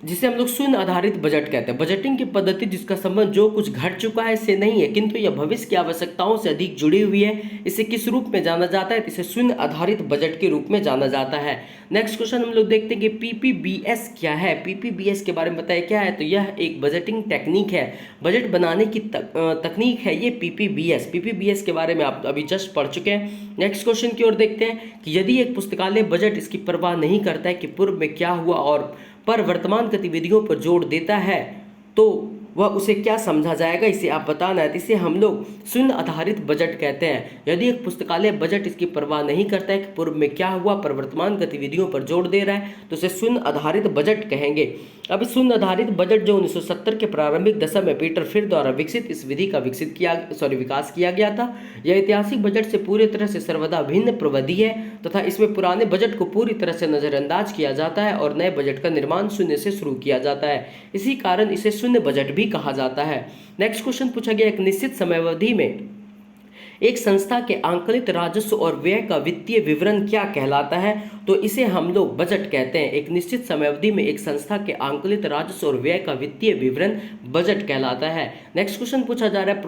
जिसे हम लोग शून्य आधारित बजट कहते हैं। बजटिंग की पद्धति जिसका संबंध जो कुछ घट चुका है से नहीं है किंतु यह भविष्य की आवश्यकताओं से अधिक जुड़ी हुई है, इसे किस रूप में जाना जाता है? इसे शून्य आधारित बजट के रूप में जाना जाता है। नेक्स्ट क्वेश्चन हम लोग देखते हैं कि PPBS क्या है। PPBS के बारे में बताया क्या है? तो यह एक बजटिंग टेक्निक है, बजट बनाने की तकनीक है ये PPBS के बारे में आप अभी जस्ट पढ़ चुके हैं। नेक्स्ट क्वेश्चन की ओर देखते हैं कि यदि एक पुस्तकालय बजट इसकी परवाह नहीं करता है कि पूर्व में क्या हुआ और पर वर्तमान गतिविधियों पर जोर देता है तो वह उसे क्या समझा जाएगा, इसे आप बताना है। इसे हम लोग शून्य आधारित बजट कहते हैं। यदि एक पुस्तकालय बजट इसकी परवाह नहीं करता है कि पूर्व में क्या हुआ, पर वर्तमान गतिविधियों पर जोर दे रहा है, तो उसे शून्य आधारित बजट कहेंगे। अब इस शून्य आधारित बजट जो 1970 के प्रारंभिक दशक में पीटर फिर द्वारा विकसित इस विधि का विकास किया गया था। यह ऐतिहासिक बजट से पूरी तरह से सर्वदा भिन्न प्रविधि है तथा इसमें पुराने बजट को पूरी तरह से नजरअंदाज किया जाता है और नए बजट का निर्माण शून्य से शुरू किया जाता है। इसी कारण इसे शून्य बजट भी कहा जाता है। नेक्स्ट क्वेश्चन पूछा गया, एक निश्चित समयावधि में एक संस्था के आंकलित राजस्व और व्यय का वित्तीय विवरण क्या कहलाता है, तो इसे हम लोग बजट कहते हैं। एक निश्चित समयावधि में एक संस्था के आंकलित राजस्व और व्यय का वित्तीय विवरण बजट कहलाता है। नेक्स्ट क्वेश्चन पूछा जा रहा है,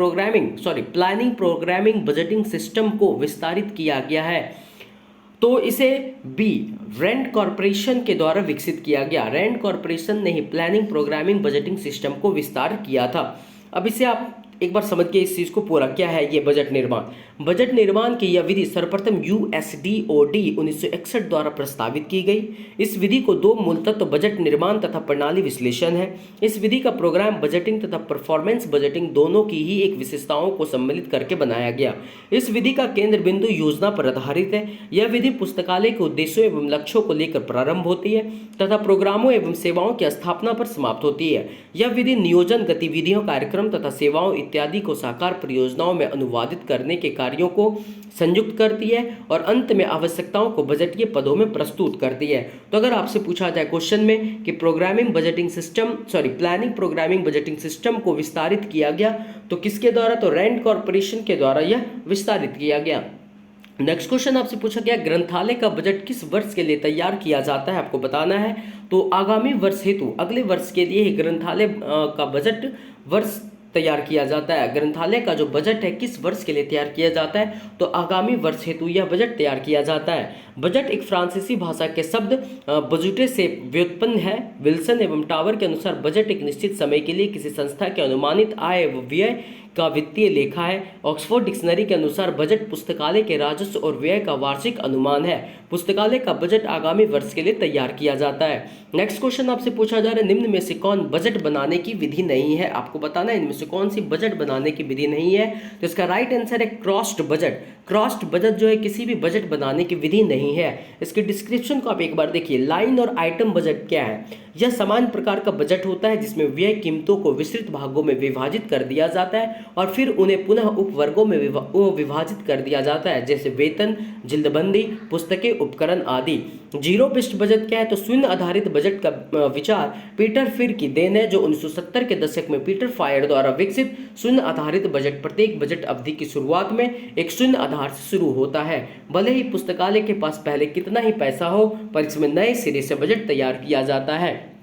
प्लानिंग प्रोग्रामिंग बजटिंग सिस्टम को विस्तारित किया गया है, तो इसे बी रैंड कॉर्पोरेशन के द्वारा विकसित किया गया। रैंड कॉर्पोरेशन ने ही प्लानिंग प्रोग्रामिंग बजटिंग सिस्टम को विस्तार किया था। अब इसे आप एक बार समझ के इस चीज को पूरा, क्या है ये बजट निर्माण। बजट निर्माण की यह विधि सर्वप्रथम USDOD 1961 द्वारा प्रस्तावित की गई। इस विधि को दो मूल तत्व बजट निर्माण तथा प्रणाली विश्लेषण है। इस विधि का प्रोग्राम बजटिंग तथा परफॉर्मेंस बजटिंग दोनों की ही एक विशेषताओं को सम्मिलित करके बनाया गया। इस विधि का केंद्र बिंदु योजना पर आधारित है। यह विधि पुस्तकालय के उद्देश्यों एवं लक्ष्यों को लेकर प्रारंभ होती है तथा प्रोग्रामों एवं सेवाओं की स्थापना पर समाप्त होती है। यह विधि नियोजन गतिविधियों कार्यक्रम तथा सेवाओं इत्यादि को साकार परियोजनाओं में अनुवादित करने के कार्यों को संयुक्त करती है और अंत में आवश्यकताओं को बजटीय पदों में प्रस्तुत करती है। तो अगर आपसे पूछा जाए क्वेश्चन में कि प्लानिंग प्रोग्रामिंग बजटिंग सिस्टम को विस्तारित किया गया तो किसके द्वारा, तो रैंड कॉर्पोरेशन के द्वारा यह विस्तारित किया गया। नेक्स्ट क्वेश्चन आपसे पूछा गया, ग्रंथालय का बजट किस वर्ष के लिए तैयार किया जाता है, आपको बताना है। तो आगामी वर्ष हेतु अगले वर्ष के लिए ग्रंथालय का बजट वर्ष तैयार किया जाता है। ग्रंथालय का जो बजट है किस वर्ष के लिए तैयार किया जाता है, तो आगामी वर्ष हेतु यह बजट तैयार किया जाता है। बजट एक फ्रांसीसी भाषा के शब्द बजूटे से व्युत्पन्न है। विल्सन एवं टावर के अनुसार बजट एक निश्चित समय के लिए किसी संस्था के अनुमानित आय व व्यय का वित्तीय लेखा है। ऑक्सफोर्ड डिक्शनरी के अनुसार बजट पुस्तकालय के राजस्व और व्यय का वार्षिक अनुमान है। पुस्तकालय का बजट आगामी वर्ष के लिए तैयार किया जाता है। नेक्स्ट क्वेश्चन आपसे पूछा जा रहा है, निम्न में से कौन बजट बनाने की विधि नहीं है, आपको बताना है इनमें से कौन सी बजट बनाने की विधि नहीं है। तो इसका राइट आंसर है क्रॉस्ड बजट। क्रॉस्ड बजट जो है किसी भी बजट बनाने की विधि नहीं है। इसके डिस्क्रिप्शन को आप एक बार देखिए। लाइन और आइटम बजट क्या है, यह समान प्रकार का बजट होता है जिसमें व्यय कीमतों को विस्तृत भागों में विभाजित कर दिया जाता है और फिर उन्हें पुनः उपवर्गों में विभाजित कर दिया जाता है, जैसे वेतन, जिल्दबंदी, पुस्तकें, उपकरण आदि। जीरो बेस्ड बजट क्या है, तो शून्य आधारित बजट का विचार पीटर फिर की देन है, जो 1970 के दशक में पीटर फायर द्वारा विकसित शून्य आधारित बजट प्रत्येक बजट अवधि की शुरुआत में एक शून्य आधार से शुरू होता है। भले ही पुस्तकालय के पास पहले कितना ही पैसा हो, पर इसमें नए सिरे से बजट तैयार किया जाता है।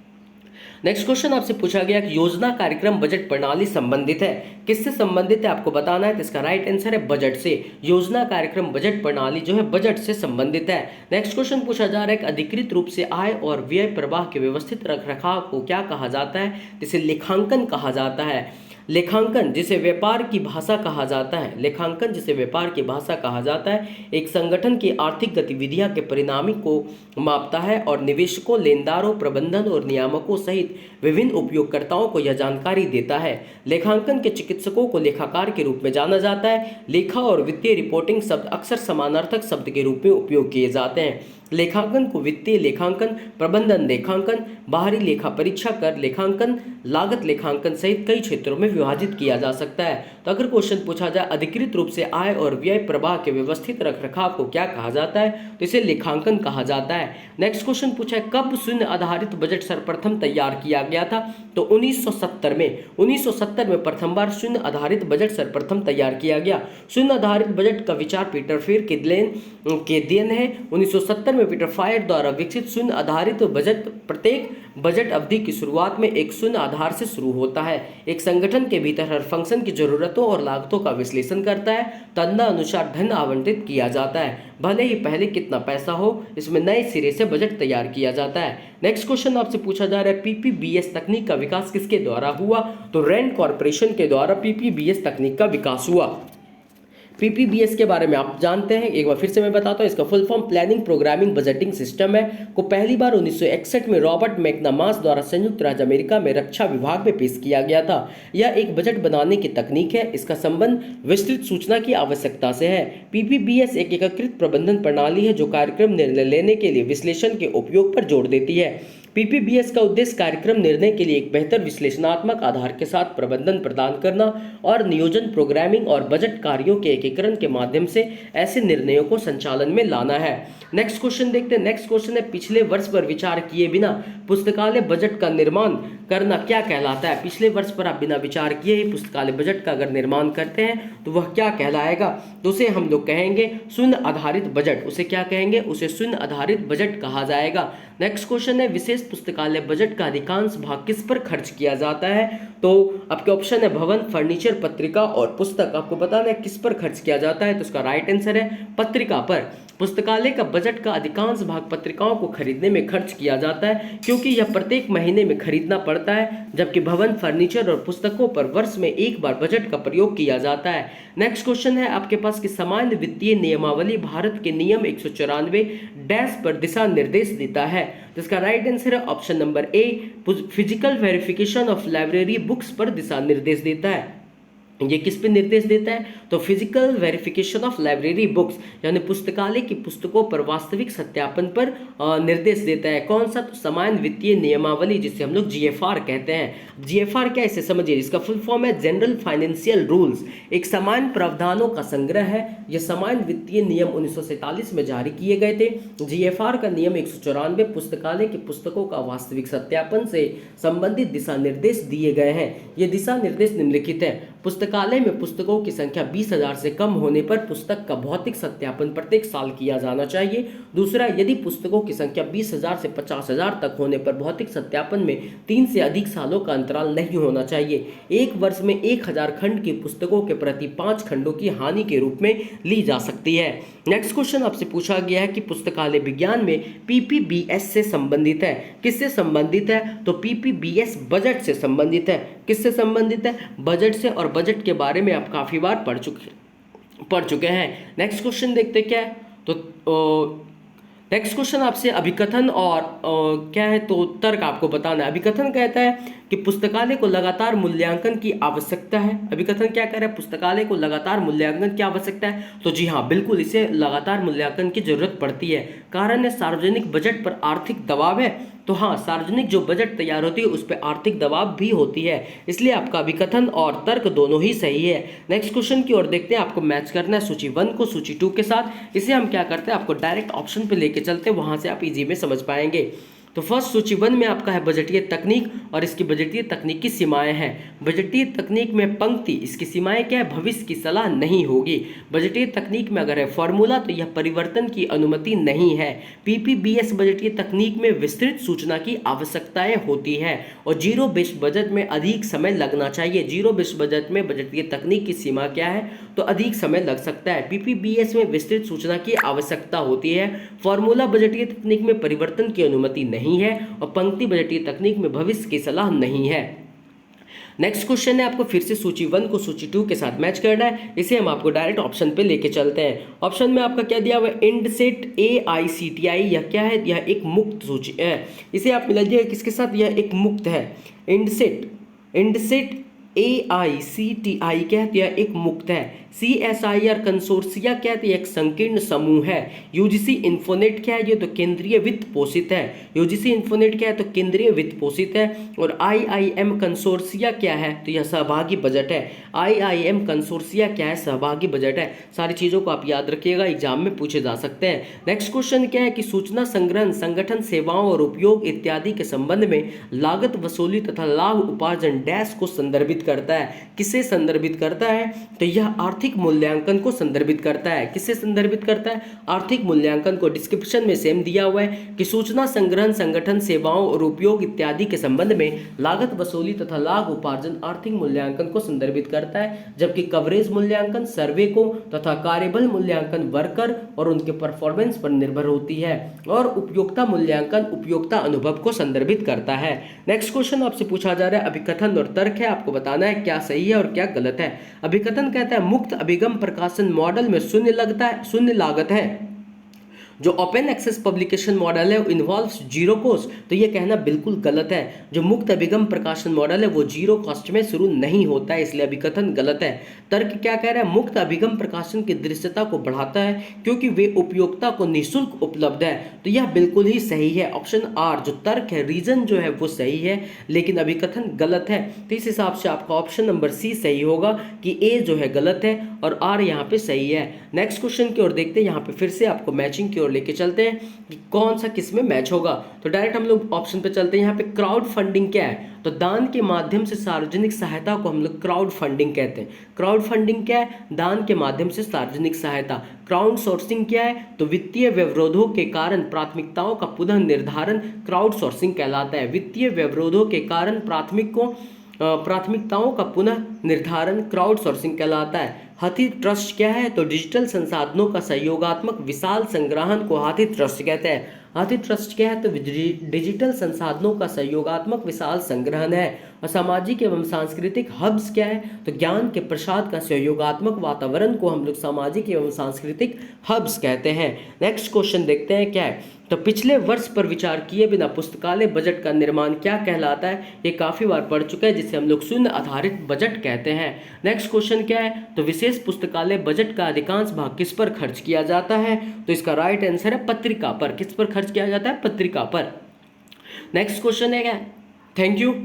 नेक्स्ट क्वेश्चन आपसे पूछा गया कि योजना कार्यक्रम बजट प्रणाली संबंधित है, किससे संबंधित है, आपको बताना है। तो इसका राइट आंसर है बजट से। योजना कार्यक्रम बजट प्रणाली जो है बजट से संबंधित है। नेक्स्ट क्वेश्चन पूछा जा रहा है कि अधिकृत रूप से आय और व्यय प्रवाह के व्यवस्थित रखरखाव को क्या कहा जाता है, जिसे लेखांकन कहा जाता है। लेखांकन जिसे व्यापार की भाषा कहा जाता है, लेखांकन जिसे व्यापार की भाषा कहा जाता है, एक संगठन की आर्थिक गतिविधियां के परिणामी को मापता है और निवेशकों, लेनदारों, प्रबंधन और नियामकों सहित विभिन्न उपयोगकर्ताओं को यह जानकारी देता है। लेखांकन के चिकित्सकों को लेखाकार के रूप में जाना जाता है। लेखा और वित्तीय रिपोर्टिंग शब्द अक्सर समानार्थक शब्द के रूप में उपयोग किए जाते हैं। लेखांकन को वित्तीय लेखांकन, प्रबंधन लेखांकन, बाहरी लेखा परीक्षा, कर लेखांकन, लागत लेखांकन सहित कई क्षेत्रों में विभाजित किया जा सकता है। तो अगर क्वेश्चन पूछा जाए अधिकृत रूप से आय और व्यय प्रवाह के व्यवस्थित रखरखाव को क्या कहा जाता है, तो इसे लेखांकन कहा जाता है। नेक्स्ट क्वेश्चन पूछा है कब शून्य आधारित बजट सर्वप्रथम तैयार किया गया था, तो 1970 में। 1970 में प्रथम बार शून्य आधारित बजट सर्वप्रथम तैयार किया गया। शून्य आधारित बजट का विचार पीटर फिर के देन है। 1970 में पीटर फायर द्वारा विकसित शून्य आधारित बजट प्रत्येक बजट अवधि की शुरुआत में एक शून्य आधार से शुरू होता है। एक संगठन के भीतर हर फंक्शन की जरूरतों और लागतों का विश्लेषण करता है, तदनुसार धन आवंटित किया जाता है। भले ही पहले कितना पैसा हो, इसमें नए सिरे से बजट तैयार किया जाता है। नेक्स्ट क्वेश्चन आपसे पूछा जा रहा है पीपीबीएस तकनीक का विकास किसके द्वारा हुआ, तो रैंड कॉर्पोरेशन के द्वारा पीपीबीएस तकनीक का विकास हुआ। पीपीबीएस के बारे में आप जानते हैं, एक बार फिर से मैं बताता हूँ। इसका full form planning programming budgeting system है, को पहली बार 1961 में रॉबर्ट मैकनमास द्वारा संयुक्त राज्य अमेरिका में रक्षा विभाग में पेश किया गया था। यह एक बजट बनाने की तकनीक है। इसका संबंध विस्तृत सूचना की आवश्यकता से है। पीपीबीएस एक एकीकृत प्रबंधन प्रणाली है जो कार्यक्रम निर्णय लेने के लिए विश्लेषण के उपयोग पर जोर देती है। पीपीबीएस का उद्देश्य कार्यक्रम निर्णय के लिए एक बेहतर विश्लेषणात्मक आधार के साथ प्रबंधन प्रदान करना और नियोजन, प्रोग्रामिंग और बजट कार्यों के एकीकरण के माध्यम से ऐसे निर्णयों को संचालन में लाना है। नेक्स्ट क्वेश्चन देखते हैं। नेक्स्ट क्वेश्चन है, पिछले वर्ष पर विचार किए बिना पुस्तकालय बजट का निर्माण करना क्या कहलाता है? पिछले वर्ष पर आप बिना विचार किए ही पुस्तकालय बजट का अगर निर्माण करते हैं तो वह क्या कहलाएगा? तो उसे हम लोग कहेंगे शून्य आधारित बजट। उसे क्या कहेंगे? उसे शून्य आधारित बजट कहा जाएगा। नेक्स्ट क्वेश्चन है, विशेष पुस्तकालय बजट का अधिकांश भाग किस पर खर्च किया जाता है? तो आपके ऑप्शन है भवन, फर्नीचर, पत्रिका और पुस्तक। आपको बताना है किस पर खर्च किया जाता है, तो उसका राइट आंसर है पत्रिका पर। पुस्तकालय का बजट का अधिकांश भाग पत्रिकाओं को खरीदने में खर्च किया जाता है, क्योंकि यह प्रत्येक महीने में खरीदना पड़ता है, जबकि भवन, फर्नीचर और पुस्तकों पर वर्ष में एक बार बजट का प्रयोग किया जाता है। नेक्स्ट क्वेश्चन है आपके पास कि सामान्य वित्तीय नियमावली भारत के नियम 194 डैश पर दिशा निर्देश देता है। जिसका राइट आंसर है option number A, physical verification of library books पर दिशा निर्देश देता है। ये किस पे निर्देश देता है? तो physical verification of library books, यानी पुस्तकालय की पुस्तकों पर वास्तविक सत्यापन पर निर्देश देता है। कौन सा? तो सामान्य वित्तीय नियमावली, जिसे हम लोग जीएफआर कहते हैं। जीएफआर क्या है, इसे समझिए। इसका फुल फॉर्म है जनरल फाइनेंशियल रूल्स, एक सामान्य प्रावधानों का संग्रह है। यह सामान्य वित्तीय नियम 1947 में जारी किए गए थे। जीएफआर का नियम 194 पुस्तकालय की पुस्तकों का वास्तविक सत्यापन से संबंधित दिशा निर्देश दिए गए हैं। ये दिशा निर्देश निम्नलिखित है। पुस्तकालय में पुस्तकों की संख्या 20,000 से कम होने पर पुस्तक का भौतिक सत्यापन प्रत्येक साल किया जाना चाहिए। दूसरा, यदि पुस्तकों की संख्या 20,000 से 50,000 तक होने पर भौतिक सत्यापन में 3 से अधिक सालों का अंतराल नहीं होना चाहिए। एक वर्ष में 1000 खंड की पुस्तकों के प्रति 5 खंडों की हानि के रूप में ली जा सकती है। नेक्स्ट क्वेश्चन आपसे पूछा गया है कि पुस्तकालय विज्ञान में पीपीबीएस से संबंधित है। किससे संबंधित है? तो पीपीबीएस बजट से संबंधित है। किससे संबंधित है? बजट से। और बजट के बारे में आप काफी बार पढ़ चुके हैं। नेक्स्ट क्वेश्चन देखते क्या है। तो नेक्स्ट क्वेश्चन आपसे अभिकथन और क्या है, तो तर्क आपको बताना है। अभिकथन कहता है कि पुस्तकालय को लगातार मूल्यांकन की आवश्यकता है। अभिकथन क्या कह रहा है? पुस्तकालय को लगातार मूल्यांकन की आवश्यकता है। तो जी हाँ, बिल्कुल, इसे लगातार मूल्यांकन की जरूरत पड़ती है। कारण है सार्वजनिक बजट पर आर्थिक दबाव है। तो हाँ, सार्वजनिक जो बजट तैयार होती है उस पर आर्थिक दबाव भी होती है, इसलिए आपका अभिकथन और तर्क दोनों ही सही है। नेक्स्ट क्वेश्चन की ओर देखते हैं। आपको मैच करना है सूची 1 को सूची 2 के साथ। इसे हम क्या करते हैं, आपको डायरेक्ट ऑप्शन पे लेके चलते हैं, वहां से आप इजी में समझ पाएंगे। तो फर्स्ट सूची 1 में आपका है बजटीय तकनीक, और इसकी बजटीय तकनीक की सीमाएं हैं। बजटीय तकनीक में पंक्ति, इसकी सीमाएं क्या है? भविष्य की सलाह नहीं होगी। बजटीय तकनीक में अगर है फॉर्मूला तो यह परिवर्तन की अनुमति नहीं है। पीपीबीएस बजटीय तकनीक में विस्तृत सूचना की आवश्यकताएं होती है, और जीरो बेस्ड बजट में अधिक समय लगना चाहिए। जीरो बेस्ड बजट में बजटीय तकनीक की सीमा क्या है? तो अधिक समय लग सकता है। पीपीबीएस में विस्तृत सूचना की आवश्यकता होती है। फॉर्मूला बजटीय तकनीक में परिवर्तन की अनुमति नहीं है, और पंक्ति बजटीय तकनीक में भविष्य की सलाह नहीं है। नेक्स्ट क्वेश्चन है, आपको फिर से सूची 1 को सूची 2 के साथ मैच करना है। इसे हम आपको डायरेक्ट ऑप्शन पे लेके चलते हैं। ऑप्शन में आपका क्या दिया हुआ है? इंडसेट AICTI। यह क्या है? यह एक मुक्त सूची है। इसे आप मिला दिया किसके साथ? यह एक मुक्त है। इंडसेट AICTI क्या है? यह एक मुक्त है। CSIR कंसोर्सिया क्या है? एक संकीर्ण समूह है। यूजीसी इन्फोनेट क्या है? ये तो केंद्रीय वित्त पोषित है। यूजीसी इन्फोनेट क्या है? तो केंद्रीय वित्त पोषित है। और IIM कंसोर्सिया क्या है? तो यह सहभागी बजट है। IIM कंसोर्सिया क्या है? सहभागी बजट है। सारी चीजों को आप याद रखिएगा, एग्जाम में पूछे जा सकते हैं। नेक्स्ट क्वेश्चन क्या है कि सूचना संग्रहण, संगठन, सेवाओं और उपयोग इत्यादि के संबंध में लागत वसूली तथा लाभ उपार्जन डैश को संदर्भित करता है। किसे संदर्भित करता है? तो यह आर्थिक मूल्यांकन को संदर्भित करता है। किसे संदर्भित करता है? आर्थिक मूल्यांकन को। डिस्क्रिप्शन में सेम दिया हुआ है कि सूचना संग्रहण, संगठन, सेवाओं और उपयोग इत्यादि के संबंध में लागत वसूली तथा लाभ उपार्जन आर्थिक मूल्यांकन को संदर्भित करता है, जबकि कवरेज मूल्यांकन सर्वे को तथा कार्यबल मूल्यांकन वर्कर और उनके परफॉर्मेंस पर निर्भर होती है, और उपयोगिता मूल्यांकन उपयोगिता अनुभव को संदर्भित करता है। नेक्स्ट क्वेश्चन आपसे पूछा जा रहा है, अभिकथन और तर्क है। आपको बता बताना है क्या सही है और क्या गलत है। अभिकथन कहता है मुक्त अभिगम प्रकाशन मॉडल में शून्य लागत है। जो ओपन एक्सेस पब्लिकेशन मॉडल है वो इन्वॉल्व्स जीरो कॉस्ट, तो ये कहना बिल्कुल गलत है। जो मुक्त अभिगम प्रकाशन मॉडल है वो जीरो कॉस्ट में शुरू नहीं होता है, इसलिए अभिकथन गलत है। तर्क क्या कह रहा है, मुक्त अभिगम प्रकाशन की दृश्यता को बढ़ाता है क्योंकि वे उपयोक्ता को निःशुल्क उपलब्ध है, तो यह बिल्कुल ही सही है। ऑप्शन आर जो तर्क है, रीजन जो है वो सही है, लेकिन अभिकथन गलत है। तो इस हिसाब से आपका ऑप्शन नंबर सी सही होगा कि ए जो है गलत है और आर यहाँ पे सही है। नेक्स्ट क्वेश्चन की ओर देखते हैं। यहाँ पे फिर से आपको मैचिंग की ओर लेके चलते हैं कि कौन सा किस में मैच होगा। तो डायरेक्ट हम लोग ऑप्शन पे चलते हैं। यहाँ पे क्राउड फंडिंग क्या है, तो दान के माध्यम से सार्वजनिक सहायता को हम लोग क्राउड फंडिंग कहते हैं। क्राउड फंडिंग क्या है, दान के माध्यम से सार्वजनिक सहायता। क्राउड सोर्सिंग क्या है, तो वित्तीय व्यवरोधों के कारण प्राथमिकताओं का पुनः निर्धारण क्राउड सोर्सिंग कहलाता है। वित्तीय व्यवरोधों के कारण प्राथमिकताओं का पुनः निर्धारण क्राउड सोर्सिंग कहलाता है। हाथी ट्रस्ट क्या है, तो डिजिटल संसाधनों का सहयोगात्मक विशाल संग्रहण को हाथी ट्रस्ट कहते हैं। हाथी ट्रस्ट क्या है, तो डिजिटल संसाधनों का सहयोगात्मक विशाल संग्रहण है। और सामाजिक एवं सांस्कृतिक हब्स क्या है, तो ज्ञान के प्रसार का सहयोगात्मक वातावरण को हम लोग सामाजिक एवं सांस्कृतिक हब्स कहते हैं। नेक्स्ट क्वेश्चन देखते हैं क्या है, तो पिछले वर्ष पर विचार किए बिना पुस्तकालय बजट का निर्माण क्या कहलाता है। ये काफ़ी बार पढ़ चुका है, जिसे हम लोग शून्य आधारित बजट कहते हैं। नेक्स्ट क्वेश्चन क्या है, तो विशेष पुस्तकालय बजट का अधिकांश भाग किस पर खर्च किया जाता है, तो इसका राइट आंसर है पत्रिका पर। किस पर खर्च किया जाता है, पत्रिका पर। नेक्स्ट क्वेश्चन है क्या, thank you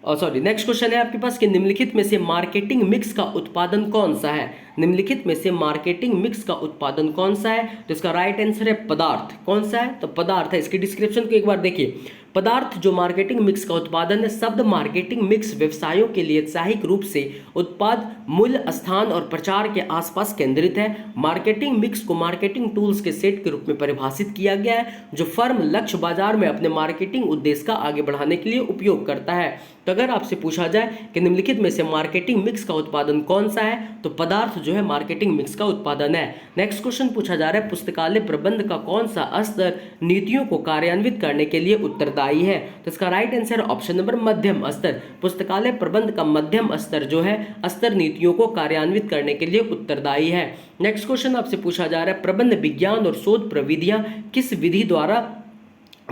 sorry next question है आपके पास कि निम्नलिखित में से मार्केटिंग मिक्स का उत्पादन कौन सा है। निम्नलिखित में से मार्केटिंग मिक्स का उत्पादन कौन सा है, तो इसका राइट आंसर है पदार्थ। कौन सा है, तो पदार्थ है। इसकी डिस्क्रिप्शन को एक बार देखिए। पदार्थ जो मार्केटिंग मिक्स का उत्पादन है। शब्द मार्केटिंग मिक्स व्यवसायों के लिए साहिक रूप से उत्पाद मूल्य स्थान और प्रचार के आसपास केंद्रित है। मार्केटिंग मिक्स को मार्केटिंग टूल्स के सेट के रूप में परिभाषित किया गया है जो फर्म लक्ष्य बाजार में अपने मार्केटिंग उद्देश्य का आगे बढ़ाने के लिए उपयोग करता है। तो अगर आपसे पूछा जाए कि निम्नलिखित में से मार्केटिंग मिक्स का उत्पादन कौन सा है, तो पदार्थ जो है मार्केटिंग मिक्स का उत्पादन है। नेक्स्ट क्वेश्चन पूछा जा रहा है पुस्तकालय प्रबंध का कौन सा स्तर नीतियों को कार्यान्वित करने के लिए उत्तरदायी है, तो इसका राइट आंसर ऑप्शन नंबर मध्यम स्तर। पुस्तकालय प्रबंध का मध्यम स्तर जो है स्तर नीतियों को कार्यान्वित करने के लिए उत्तरदायी है। नेक्स्ट क्वेश्चन आपसे पूछा जा रहा है प्रबंध विज्ञान और शोध प्रविधियां किस विधि द्वारा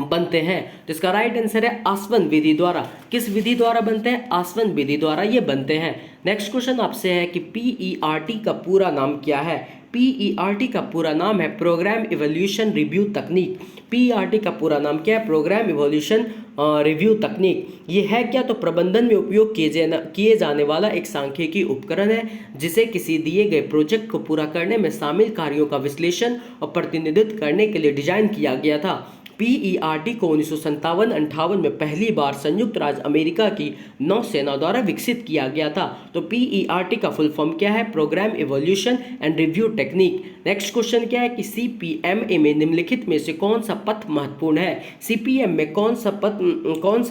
बनते हैं, तो इसका राइट आंसर है आसवन विधि द्वारा। किस विधि द्वारा बनते हैं, आसवन विधि द्वारा ये बनते हैं। नेक्स्ट क्वेश्चन आपसे है कि PERT का पूरा नाम क्या है। PERT का पूरा नाम है प्रोग्राम इवोल्यूशन रिव्यू तकनीक। PERT का पूरा नाम क्या है, प्रोग्राम इवोल्यूशन रिव्यू तकनीक। ये है क्या, तो प्रबंधन में उपयोग किए जाने वाला एक सांख्यिकी उपकरण है जिसे किसी दिए गए प्रोजेक्ट को पूरा करने में शामिल कार्यों का विश्लेषण और प्रतिनिधित्व करने के लिए डिजाइन किया गया था। PERT को 1957-58 में पहली बार संयुक्त राज्य अमेरिका की नौसेना द्वारा विकसित किया गया था। तो PERT का फुल फॉर्म क्या है, program evolution and review technique. Next question क्या है कि CPMA में निम्नलिखित में से कौन सा पथ महत्वपूर्ण है। CPM में कौन सा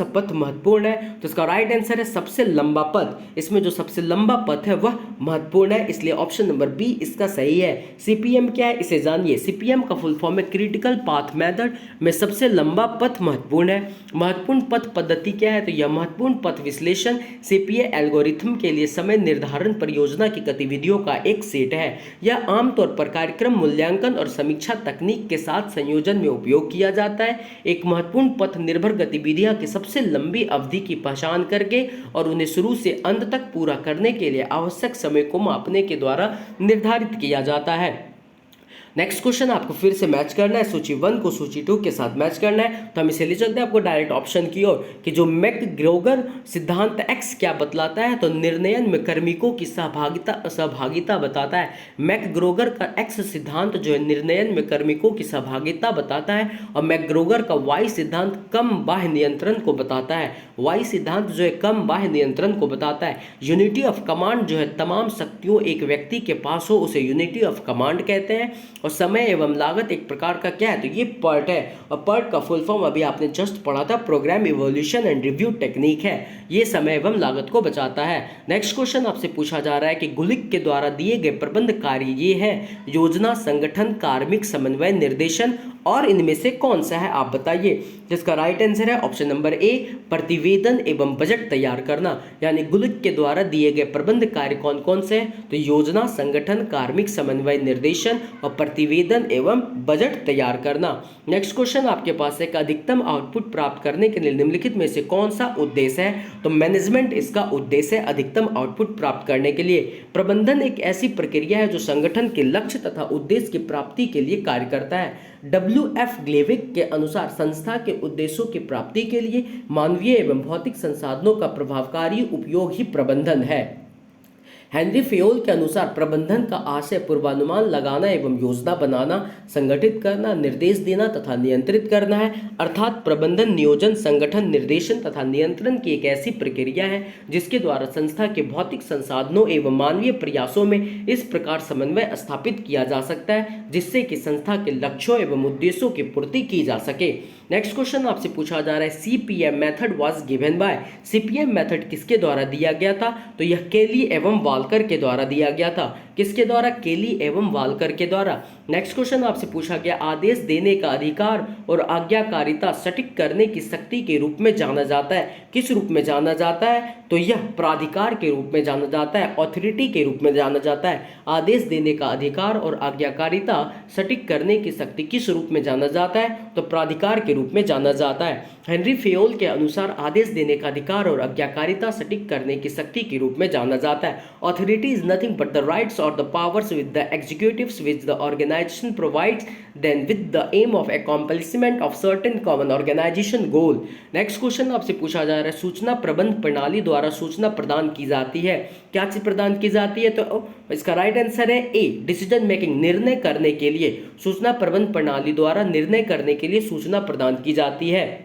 पथ महत्वपूर्ण है, तो इसका राइट आंसर है सबसे लंबा पथ। इसमें जो सबसे लंबा पथ है वह महत्वपूर्ण है, इसलिए ऑप्शन नंबर बी इसका सही है। CPM क्या है, इसे जानिए। CPM का फुल फॉर्म है क्रिटिकल पाथ मेथड में सबसे लंबा पथ महत्वपूर्ण है। महत्वपूर्ण पथ पद्धति क्या है, तो यह महत्वपूर्ण पथ विश्लेषण CPA एल्गोरिथम के लिए समय निर्धारण परियोजना की गतिविधियों का एक सेट है। यह आमतौर पर कार्यक्रम मूल्यांकन और समीक्षा तकनीक के साथ संयोजन में उपयोग किया जाता है। एक महत्वपूर्ण पथ निर्भर गतिविधियां की सबसे लंबी अवधि की पहचान करके और उन्हें शुरू से अंत तक पूरा करने के लिए आवश्यक समय को मापने के द्वारा निर्धारित किया जाता है। नेक्स्ट क्वेश्चन आपको फिर से मैच करना है, सूची 1 को सूची 2 के साथ मैच करना है। तो हम इसे ले चलते हैं आपको डायरेक्ट ऑप्शन की ओर कि जो मैकग्रेगर सिद्धांत X क्या बतलाता है, तो निर्णयन में कार्मिकों की सहभागिता बताता है। मैकग्रेगर का X सिद्धांत जो है निर्णयन में कार्मिकों की सहभागिता बताता है और मैकग्रेगर का Y सिद्धांत कम बाह्य नियंत्रण को बताता है। Y सिद्धांत जो है कम बाह्य नियंत्रण को बताता है। यूनिटी ऑफ कमांड जो है तमाम शक्तियों एक व्यक्ति के पास हो उसे यूनिटी ऑफ कमांड कहते हैं। और समय एवं लागत एक प्रकार का क्या है, तो ये PERT है और PERT का फुल फॉर्म अभी आपने जस्ट पढ़ा था, program evolution and review technique है। ये समय एवं लागत को बचाता है। नेक्स्ट क्वेश्चन आपसे पूछा जा रहा है कि गुलिक के द्वारा दिए गए प्रबंध कार्य ये है योजना, संगठन, कार्मिक समन्वय, निर्देशन और इनमें से कौन सा है आप बताइए। जिसका राइट आंसर है ऑप्शन नंबर ए, प्रतिवेदन एवं बजट तैयार करना। यानी गुल्क के द्वारा दिए गए प्रबंध कार्य कौन कौन से हैं, तो योजना, संगठन, कार्मिक समन्वय, निर्देशन और प्रतिवेदन एवं बजट तैयार करना। नेक्स्ट क्वेश्चन आपके पास है, अधिकतम आउटपुट प्राप्त करने के लिए निम्नलिखित में से कौन सा उद्देश्य है, तो मैनेजमेंट इसका उद्देश्य है अधिकतम आउटपुट प्राप्त करने के लिए। प्रबंधन एक ऐसी प्रक्रिया है जो संगठन के लक्ष्य तथा उद्देश्य की प्राप्ति के लिए कार्य करता है। WF ग्लेविक के अनुसार संस्था के उद्देश्यों की प्राप्ति के लिए मानवीय एवं भौतिक संसाधनों का प्रभावकारी उपयोग ही प्रबंधन है। हेनरी फेयोल के अनुसार प्रबंधन का आशय पूर्वानुमान लगाना एवं योजना बनाना, संगठित करना, निर्देश देना तथा नियंत्रित करना है। अर्थात प्रबंधन नियोजन, संगठन, निर्देशन तथा नियंत्रण की एक ऐसी प्रक्रिया है जिसके द्वारा संस्था के भौतिक संसाधनों एवं मानवीय प्रयासों में इस प्रकार समन्वय स्थापित किया जा सकता है जिससे कि संस्था के लक्ष्यों एवं उद्देश्यों की पूर्ति की जा सके। नेक्स्ट क्वेश्चन आपसे पूछा जा रहा है, CPM method was given by. CPM method किसके द्वारा दिया गया था, तो यह केली एवं वालकर के द्वारा दिया गया था। किसके द्वारा, केली एवं वालकर के द्वारा। नेक्स्ट क्वेश्चन आपसे पूछा गया, आदेश देने का अधिकार और आज्ञाकारिता सटीक करने की शक्ति के रूप में जाना जाता है। किस रूप में जाना जाता है, तो यह प्राधिकार के रूप में जाना जाता है, ऑथोरिटी के रूप में जाना जाता है। आदेश देने का अधिकार और आज्ञाकारिता सटीक करने की शक्ति किस रूप में जाना जाता है, तो प्राधिकार के रूप में जाना जाता है। हेनरी फेयोल के अनुसार आदेश देने का अधिकार और आज्ञाकारिता सटीक करने की शक्ति के रूप में जाना जाता है। Authority is nothing but the rights और the powers with the executives which the organisation provides then with the aim of accomplishment of certain common organisation goal. Next question आपसे पूछा जा रहा है, सूचना प्रबंध प्रणाली द्वारा सूचना प्रदान की जाती है। क्या चीज प्रदान की जाती है, तो इसका राइट आंसर है ए, डिसीजन मेकिंग, निर्णय करने के लिए। सूचना प्रबंध प्रणाली द्वारा निर्णय करने के लिए सूचना प्रदान की जाती है।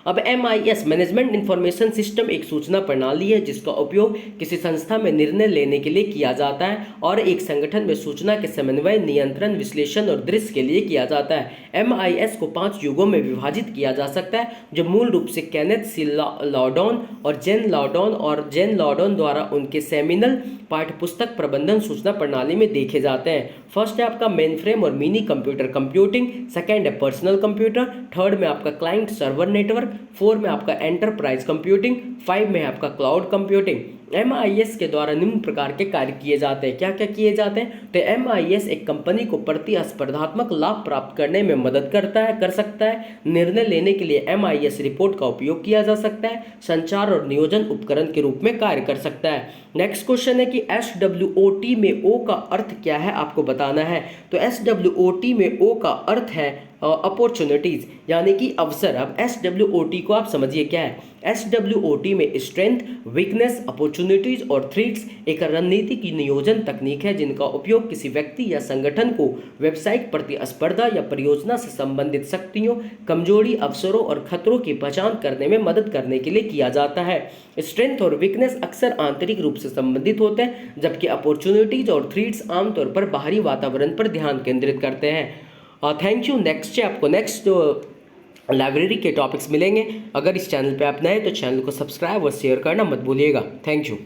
अब MIS मैनेजमेंट इंफॉर्मेशन सिस्टम एक सूचना प्रणाली है जिसका उपयोग किसी संस्था में निर्णय लेने के लिए किया जाता है और एक संगठन में सूचना के समन्वय, नियंत्रण, विश्लेषण और दृश्य के लिए किया जाता है। MIS को 5 युगों में विभाजित किया जा सकता है जो मूल रूप से केनेथ सी लॉर्डन और जेन लॉर्डन द्वारा उनके सेमिनल पाठ्यपुस्तक प्रबंधन सूचना प्रणाली में देखे जाते हैं। फर्स्ट है आपका मेन फ्रेम और मिनी कंप्यूटर कंप्यूटिंग, सेकेंड है पर्सनल कंप्यूटर, थर्ड में आपका क्लाइंट सर्वर नेटवर्क, 4 में आपका एंटरप्राइज कंप्यूटिंग, 5 में आपका क्लाउड कंप्यूटिंग। MIS के द्वारा निम्न प्रकार के कार्य किए जाते हैं। क्या क्या किए जाते हैं, तो MIS एक कंपनी को प्रतिस्पर्धात्मक लाभ प्राप्त करने में मदद कर सकता है। निर्णय लेने के लिए MIS रिपोर्ट का उपयोग किया जा सकता है। संचार और नियोजन उपकरण के रूप में कार्य कर सकता है। नेक्स्ट क्वेश्चन है कि SWOT में O का अर्थ क्या है, आपको बताना है। तो SWOT में O का अर्थ है अपॉर्चुनिटीज, यानी कि अवसर। अब SWOT को आप समझिए क्या है। SWOT में स्ट्रेंथ, वीकनेस, अपॉर्चुनिटीज और थ्रेट्स एक रणनीति की नियोजन तकनीक है जिनका उपयोग किसी व्यक्ति या संगठन को व्यावसायिक प्रतिस्पर्धा या परियोजना से संबंधित शक्तियों, कमजोरी, अवसरों और खतरों की पहचान करने में मदद करने के लिए किया जाता है। स्ट्रेंथ और वीकनेस अक्सर आंतरिक रूप से संबंधित होते हैं, जबकि अपॉर्चुनिटीज और थ्रेट्स आमतौर पर बाहरी वातावरण पर ध्यान केंद्रित करते हैं। Thank you. नेक्स्ट आपको नेक्स्ट लाइब्रेरी के टॉपिक्स मिलेंगे। अगर इस चैनल पे आप नए तो चैनल को सब्सक्राइब और शेयर करना मत भूलिएगा। Thank you.